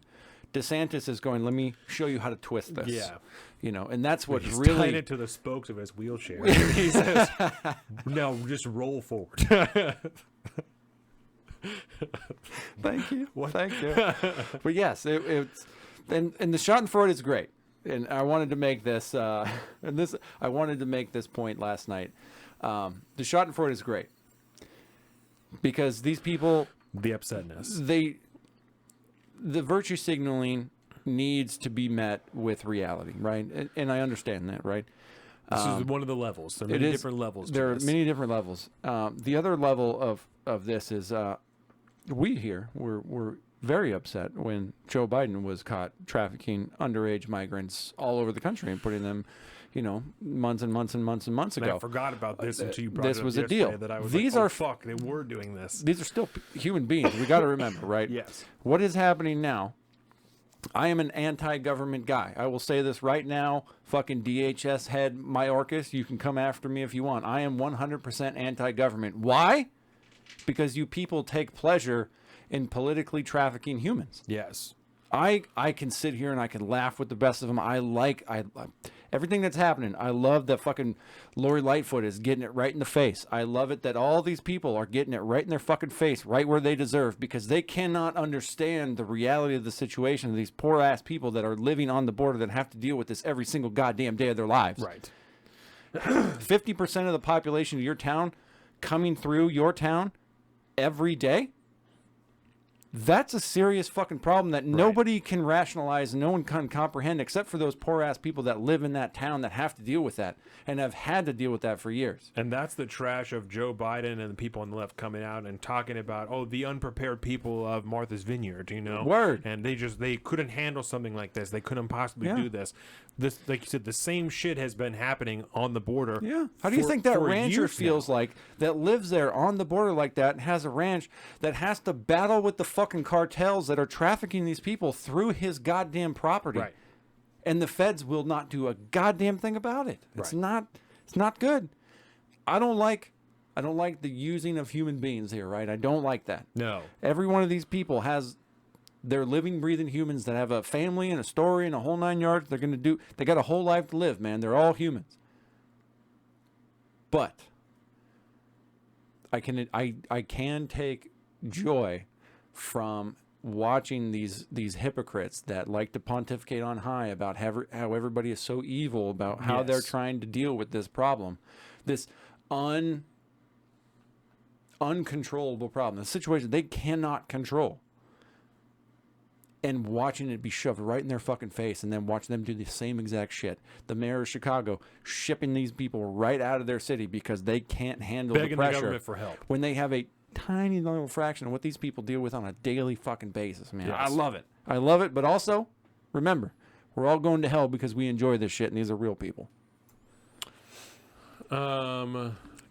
Speaker 1: DeSantis is going, let me show you how to twist this.
Speaker 2: Yeah.
Speaker 1: You know, and that's what
Speaker 2: he's
Speaker 1: really.
Speaker 2: tied it to the spokes of his wheelchair. He says, "Now just roll forward."
Speaker 1: Thank you. Thank you. But yes, it's and the Schadenfreude is great. And I wanted to make this I wanted to make this point last night. The Schadenfreude is great because these people,
Speaker 2: The upsetness.
Speaker 1: the virtue signaling needs to be met with reality, right? And I understand that, right?
Speaker 2: This is one of the levels. There are many different levels.
Speaker 1: There
Speaker 2: to
Speaker 1: are
Speaker 2: this.
Speaker 1: many different levels. The other level of this is we here were very upset when Joe Biden was caught trafficking underage migrants all over the country and putting them, you know, months and months and months and months
Speaker 2: And
Speaker 1: ago.
Speaker 2: I forgot about this until you brought
Speaker 1: this
Speaker 2: it up
Speaker 1: was a
Speaker 2: yesterday,
Speaker 1: deal.
Speaker 2: That I was
Speaker 1: These
Speaker 2: like,
Speaker 1: are
Speaker 2: oh, fuck, they were doing this.
Speaker 1: These are still human beings. We got to remember, right?
Speaker 2: Yes.
Speaker 1: What is happening now? I am an anti-government guy. I will say this right now. Fucking DHS head Mayorkas, you can come after me if you want. I am 100% anti-government. Why? Because you people take pleasure in politically trafficking humans.
Speaker 2: Yes.
Speaker 1: I can sit here and I can laugh with the best of them. I everything that's happening. I love that fucking Lori Lightfoot is getting it right in the face. I love it that all these people are getting it right in their fucking face, right where they deserve, because they cannot understand the reality of the situation of these poor ass people that are living on the border that have to deal with this every single goddamn day of their lives.
Speaker 2: Right.
Speaker 1: 50% of the population of your town coming through your town every day. That's a serious fucking problem that nobody can rationalize, no one can comprehend, except for those poor ass people that live in that town that have to deal with that and have had to deal with that for years.
Speaker 2: And that's the trash of Joe Biden and the people on the left coming out and talking about, oh, the unprepared people of Martha's Vineyard, you know?
Speaker 1: Word.
Speaker 2: And they couldn't handle something like this. They couldn't possibly do this. This, like you said, the same shit has been happening on the border.
Speaker 1: Yeah. How do you think that rancher feels like that lives there on the border like that and has a ranch that has to battle with the fucking cartels that are trafficking these people through his goddamn property?
Speaker 2: Right.
Speaker 1: And the feds will not do a goddamn thing about it. It's
Speaker 2: Right.
Speaker 1: it's not good. I don't like the using of human beings here, right? I don't like that.
Speaker 2: No.
Speaker 1: Every one of these people they're living, breathing humans that have a family and a story and a whole 9 yards. They got a whole life to live, man. They're all humans. But I can take joy from watching these hypocrites that like to pontificate on high about how everybody is so evil, about how they're trying to deal with this problem, this uncontrollable problem, the situation they cannot control, and watching it be shoved right in their fucking face, and then watching them do the same exact shit. The mayor of Chicago shipping these people right out of their city because they can't handle
Speaker 2: Begging
Speaker 1: the pressure
Speaker 2: the government for help
Speaker 1: when they have a tiny little fraction of what these people deal with on a daily fucking basis, man.
Speaker 2: Yes.
Speaker 1: I love it. I love it, but also, remember, we're all going to hell because we enjoy this shit, and these are real people. Texas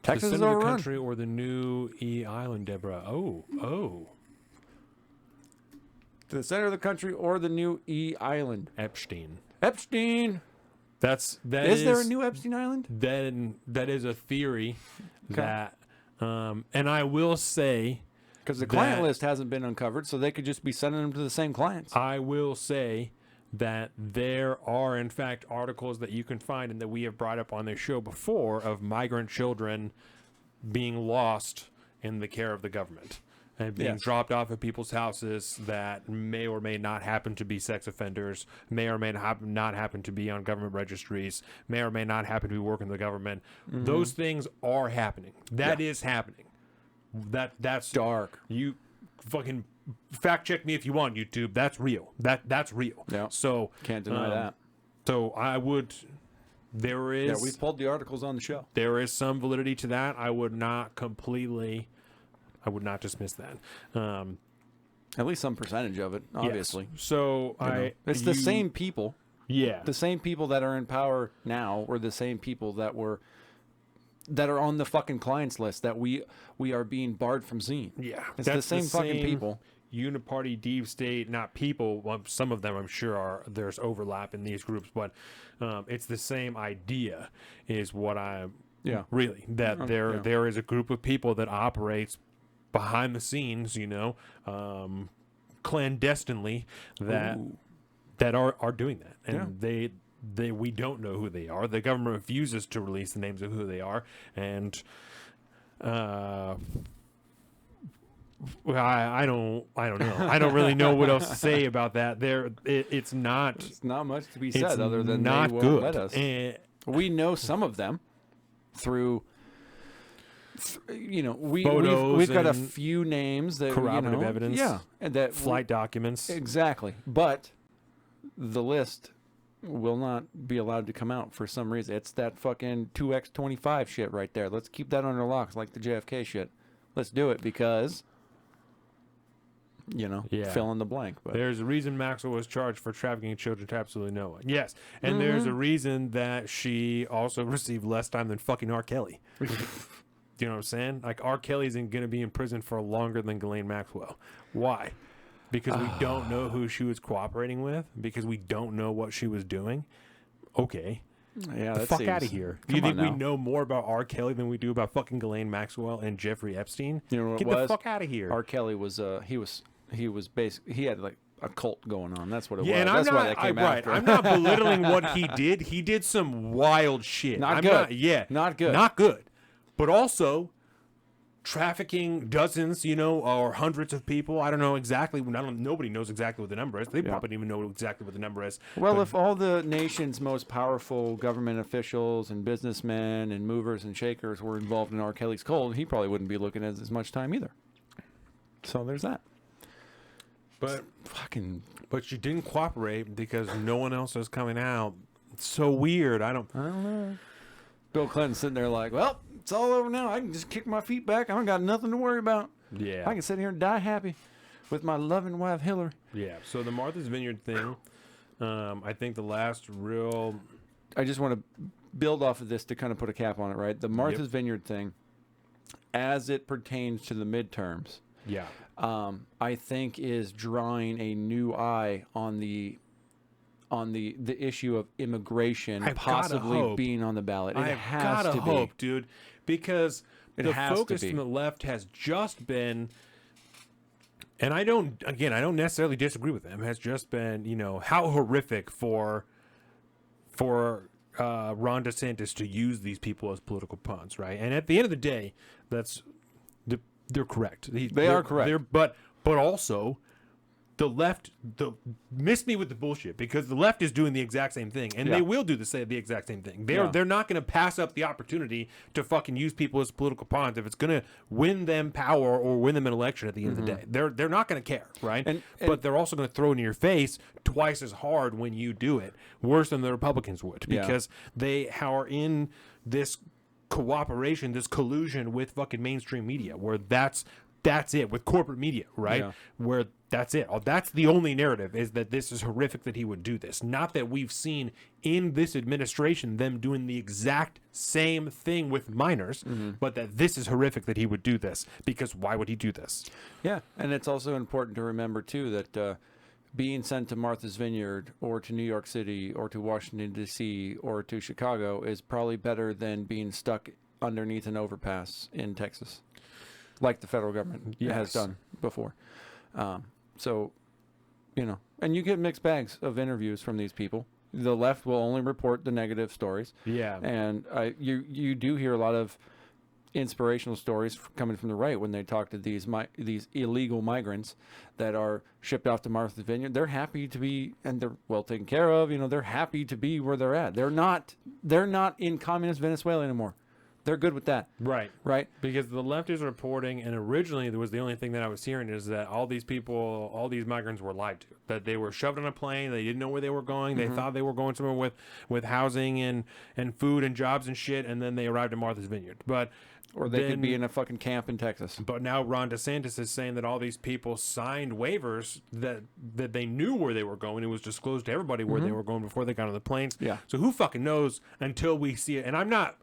Speaker 2: the
Speaker 1: is
Speaker 2: center of the
Speaker 1: overrun.
Speaker 2: country or the new Island, Deborah? Oh.
Speaker 1: To the center of the country or the new Island.
Speaker 2: Epstein.
Speaker 1: Epstein.
Speaker 2: Is
Speaker 1: Is there a new Epstein Island?
Speaker 2: Then that is a theory that, and I will say,
Speaker 1: Because the client list hasn't been uncovered, so they could just be sending them to the same clients.
Speaker 2: I will say that there are, in fact, articles that you can find and that we have brought up on this show before of migrant children being lost in the care of the government and being dropped off at people's houses that may or may not happen to be sex offenders, may or may not happen to be on government registries, may or may not happen to be working in the government. Mm-hmm. Those things are happening. That is happening. That's
Speaker 1: dark.
Speaker 2: You fucking fact check me if you want, YouTube. That's real. That's real.
Speaker 1: Yeah.
Speaker 2: So
Speaker 1: Can't deny that.
Speaker 2: So I would. There is.
Speaker 1: Yeah, we've pulled the articles on the show.
Speaker 2: There is some validity to that. I would not dismiss that.
Speaker 1: At least some percentage of it, obviously.
Speaker 2: Yes. So
Speaker 1: it's the same people.
Speaker 2: Yeah.
Speaker 1: The same people that are in power now were the same people that are on the fucking clients list that we are being barred from seeing.
Speaker 2: Yeah.
Speaker 1: It's the same fucking people.
Speaker 2: Uniparty, deep state, not people. Well, some of them I'm sure there's overlap in these groups, but it's the same idea is what really that there is a group of people that operates behind the scenes, clandestinely that are doing that, and we don't know who they are. The government refuses to release the names of who they are, and I don't know. I don't really know what else to say about that. It's not
Speaker 1: much to be said other than
Speaker 2: not
Speaker 1: they won't
Speaker 2: good.
Speaker 1: let us. We know some of them through. We've got a few names that
Speaker 2: corroborative evidence,
Speaker 1: and that
Speaker 2: flight documents,
Speaker 1: exactly. But the list will not be allowed to come out for some reason. It's that fucking 2x25 shit right there. Let's keep that under locks, like the JFK shit. Let's do it because fill in the blank. But
Speaker 2: there's a reason Maxwell was charged for trafficking children to absolutely no one. Yes, and there's a reason that she also received less time than fucking R. Kelly. Do you know what I'm saying? Like, R. Kelly isn't going to be in prison for longer than Ghislaine Maxwell. Why? Because we don't know who she was cooperating with? Because we don't know what she was doing? Okay.
Speaker 1: Yeah,
Speaker 2: the fuck out of here. Do you think we know more about R. Kelly than we do about fucking Ghislaine Maxwell and Jeffrey Epstein?
Speaker 1: You know what
Speaker 2: Get
Speaker 1: it was?
Speaker 2: the fuck out of here.
Speaker 1: R. Kelly was he had like a cult going on. That's what it
Speaker 2: Yeah,
Speaker 1: was.
Speaker 2: and
Speaker 1: That's
Speaker 2: I'm
Speaker 1: why
Speaker 2: not,
Speaker 1: they came after.
Speaker 2: I'm not belittling what he did. He did some wild shit.
Speaker 1: Not
Speaker 2: I'm
Speaker 1: good.
Speaker 2: Not, yeah,
Speaker 1: Not good.
Speaker 2: Not good. But also trafficking dozens, or hundreds of people. I don't know exactly. Nobody knows exactly what the number is. They probably don't even know exactly what the number is.
Speaker 1: Well, if all the nation's most powerful government officials and businessmen and movers and shakers were involved in R. Kelly's cult, he probably wouldn't be looking at as much time either. So there's that.
Speaker 2: But
Speaker 1: Fucking.
Speaker 2: But you didn't cooperate because no one else is coming out. It's so weird. I don't
Speaker 1: know. Bill Clinton sitting there like, well, it's all over now. I can just kick my feet back. I don't got nothing to worry about.
Speaker 2: Yeah.
Speaker 1: I can sit here and die happy with my loving wife, Hillary.
Speaker 2: Yeah. So the Martha's Vineyard thing, I think the last real...
Speaker 1: I just want to build off of this to kind of put a cap on it, right? The Martha's Vineyard thing, as it pertains to the midterms,
Speaker 2: yeah,
Speaker 1: I think is drawing a new eye on the issue of immigration possibly being on the ballot. It has to
Speaker 2: hope,
Speaker 1: be.
Speaker 2: dude, because
Speaker 1: It
Speaker 2: the
Speaker 1: has
Speaker 2: focus
Speaker 1: to be.
Speaker 2: from the left has just been, and I don't necessarily disagree with them, has just been, how horrific for Ron DeSantis to use these people as political pawns, right? And at the end of the day, they're correct.
Speaker 1: They are correct.
Speaker 2: But also, the left miss me with the bullshit, because the left is doing the exact same thing, and they will do the exact same thing. They're not going to pass up the opportunity to fucking use people as political pawns if it's going to win them power or win them an election at the end of the day. They're not going to care, right? But they're also going to throw it in your face twice as hard when you do it, worse than the Republicans would, because they are in this cooperation, this collusion with fucking mainstream media, where that's it, with corporate media, right? Where that's it. That's the only narrative, is that this is horrific that he would do this. Not that we've seen in this administration them doing the exact same thing with minors, but that this is horrific that he would do this, because why would he do this?
Speaker 1: Yeah, and it's also important to remember, too, that being sent to Martha's Vineyard or to New York City or to Washington, D.C. or to Chicago is probably better than being stuck underneath an overpass in Texas, like the federal government has done before. So, and you get mixed bags of interviews from these people. The left will only report the negative stories.
Speaker 2: Yeah.
Speaker 1: And you do hear a lot of inspirational stories coming from the right when they talk to these illegal migrants that are shipped off to Martha's Vineyard. They're happy to be, and they're well taken care of. They're happy to be where they're at. They're not in communist Venezuela anymore. They're good with that.
Speaker 2: Right.
Speaker 1: Right.
Speaker 2: Because the left is reporting, and originally there was the only thing that I was hearing is that all these migrants were lied to. That they were shoved on a plane, they didn't know where they were going, they thought they were going somewhere with housing and food and jobs and shit, and then they arrived at Martha's Vineyard.
Speaker 1: Or they could be in a fucking camp in Texas.
Speaker 2: But now Ron DeSantis is saying that all these people signed waivers that they knew where they were going. It was disclosed to everybody where they were going before they got on the planes.
Speaker 1: Yeah.
Speaker 2: So who fucking knows until we see it? And I'm not...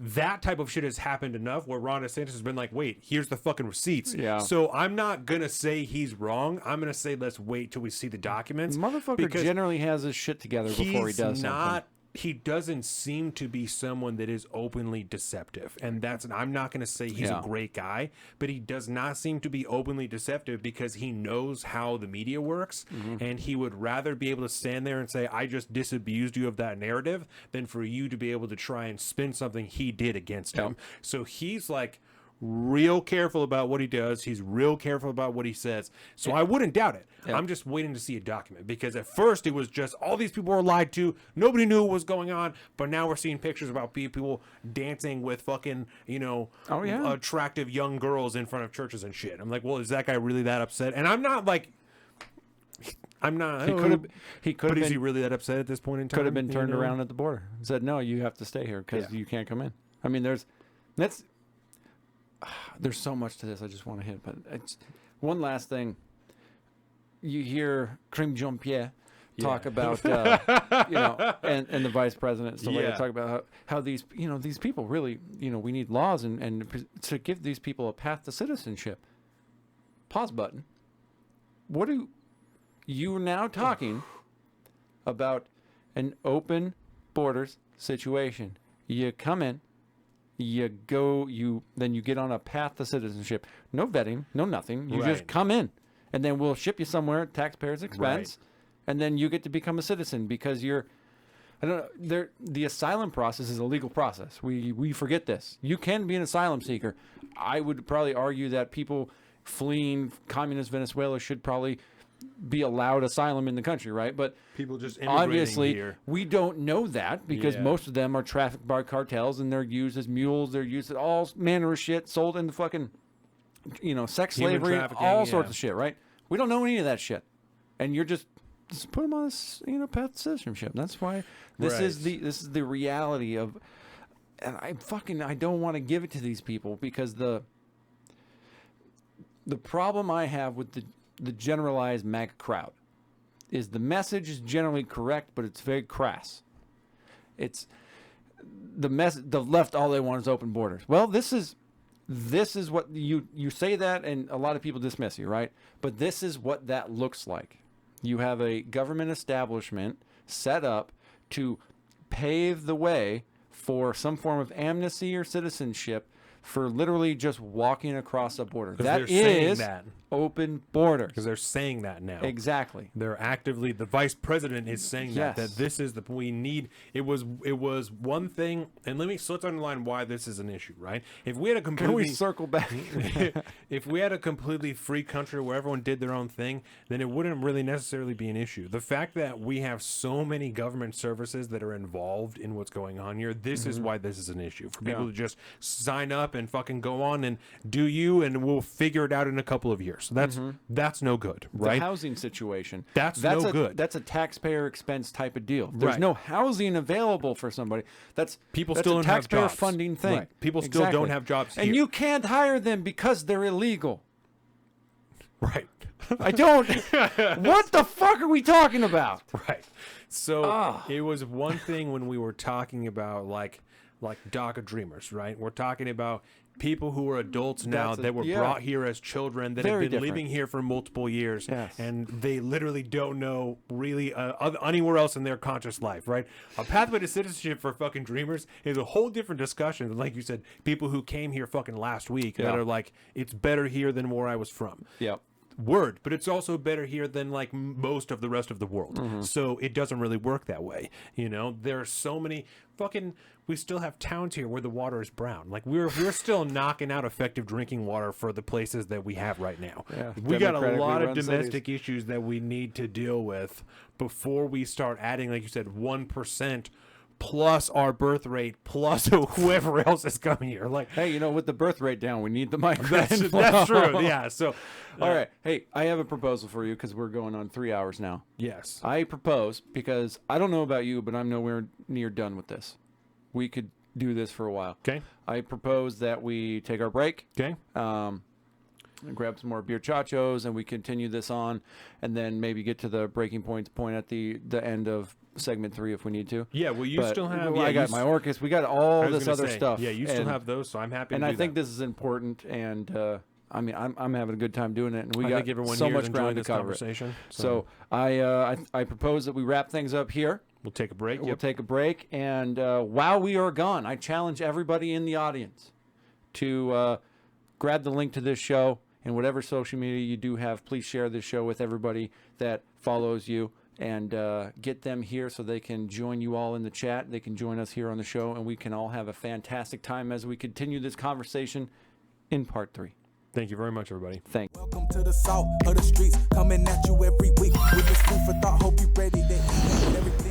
Speaker 2: That type of shit has happened enough where Ron DeSantis has been like, wait, here's the fucking receipts.
Speaker 1: Yeah.
Speaker 2: So I'm not going to say he's wrong. I'm going to say let's wait till we see the documents.
Speaker 1: Motherfucker generally has his shit together before he does something.
Speaker 2: He doesn't seem to be someone that is openly deceptive. And I'm not going to say he's a great guy, but he does not seem to be openly deceptive because he knows how the media works. And he would rather be able to stand there and say, I just disabused you of that narrative, than for you to be able to try and spin something he did against him. So he's like real careful about what he does. He's real careful about what he says. So I wouldn't doubt it. I'm just waiting to see a document, because at first it was just all these people were lied to. Nobody knew what was going on. But now we're seeing pictures about people dancing with fucking, attractive young girls in front of churches and shit. I'm like, well, is that guy really that upset? And I'm not like, He could have. Is he really that upset at this point in time?
Speaker 1: Could have been turned around at the border and said, "No, you have to stay here because you can't come in." I mean, there's so much to this. I just want to hit, but it's one last thing. You hear Kim Jong-pierre talk about, and the vice president, so talk about how these, these people really, we need laws and to give these people a path to citizenship. Pause button. What do you now talking about an open borders situation? You come in, you go, then you get on a path to citizenship. No vetting, no nothing. You just come in and then we'll ship you somewhere at taxpayers' expense, and then you get to become a citizen because you're. I don't know. The asylum process is a legal process. We forget this. You can be an asylum seeker. I would probably argue that people fleeing communist Venezuela should probably be allowed asylum in the country, right? But
Speaker 2: people just immigrating
Speaker 1: obviously
Speaker 2: here.
Speaker 1: we don't know that because most of them are trafficked by cartels and they're used as mules. They're used as all manner of shit, sold into fucking, sex slavery, all sorts of shit, right? We don't know any of that shit, and you're just put them on this, path to citizenship. That's why this is the reality of, and I don't want to give it to these people because the problem I have with the generalized MAGA crowd is the message is generally correct, but it's very crass. It's the left, all they want is open borders. Well, this is what you say that, and a lot of people dismiss you, right? But this is what that looks like. You have a government establishment set up to pave the way for some form of amnesty or citizenship for literally just walking across a border. That is open borders.
Speaker 2: Because they're saying that now.
Speaker 1: Exactly.
Speaker 2: They're actively, the vice president is saying that this is we need, it was one thing, and let's underline why this is an issue, right? If we had a completely...
Speaker 1: Can we circle back?
Speaker 2: If we had a completely free country where everyone did their own thing, then it wouldn't really necessarily be an issue. The fact that we have so many government services that are involved in what's going on here, this is why this is an issue. For people to just sign up and fucking go on and do you, and we'll figure it out in a couple of years. So that's no good, right?
Speaker 1: The housing situation.
Speaker 2: That's no good.
Speaker 1: That's a taxpayer expense type of deal. There's no housing available for somebody. That's
Speaker 2: people still don't have
Speaker 1: taxpayer
Speaker 2: jobs.
Speaker 1: Funding thing.
Speaker 2: Right. People still don't have jobs here.
Speaker 1: And you can't hire them because they're illegal.
Speaker 2: Right.
Speaker 1: I don't. What the fuck are we talking about?
Speaker 2: Right. So it was one thing when we were talking about like DACA dreamers, right? We're talking about people who are adults now that were brought here as children that have been living here for multiple years, and they literally don't know really anywhere else in their conscious life, right? A pathway to citizenship for fucking dreamers is a whole different discussion. Like you said, people who came here fucking last week that are like, it's better here than where I was from.
Speaker 1: Yeah.
Speaker 2: Word, but it's also better here than like most of the rest of the world. So it doesn't really work that way. There are so many we still have towns here where the water is brown. Like we're still knocking out effective drinking water for the places that we have right now. We got a lot of domestic issues that we need to deal with before we start adding, like you said, 1% plus our birth rate plus whoever else is coming here. Like,
Speaker 1: hey, with the birth rate down, we need the migrant.
Speaker 2: That's true. Yeah. So,
Speaker 1: all right. Hey, I have a proposal for you because we're going on 3 hours now.
Speaker 2: Yes.
Speaker 1: I propose, because I don't know about you, but I'm nowhere near done with this. We could do this for a while.
Speaker 2: Okay.
Speaker 1: I propose that we take our break.
Speaker 2: Okay.
Speaker 1: And grab some more beer chachos, and we continue this on, and then maybe get to the breaking point at the end of segment 3 if we need to.
Speaker 2: Yeah, well, you still have...
Speaker 1: I got my Orcus. We got all this other stuff.
Speaker 2: Yeah, you still have those, so I'm happy to do that.
Speaker 1: And I think this is important, and I'm having a good time doing it, and we got so much ground to cover. So I propose that we wrap things up here.
Speaker 2: We'll take a break.
Speaker 1: We'll take a break, and while we are gone, I challenge everybody in the audience to grab the link to this show, and whatever social media you do have, please share this show with everybody that follows you, and get them here so they can join you all in the chat. They can join us here on the show, and we can all have a fantastic time as we continue this conversation in part 3.
Speaker 2: Thank you very much, everybody.
Speaker 1: Thanks.
Speaker 3: Welcome to the salt of the streets, coming at you every week with this food for thought. Hope you ready to eat everything.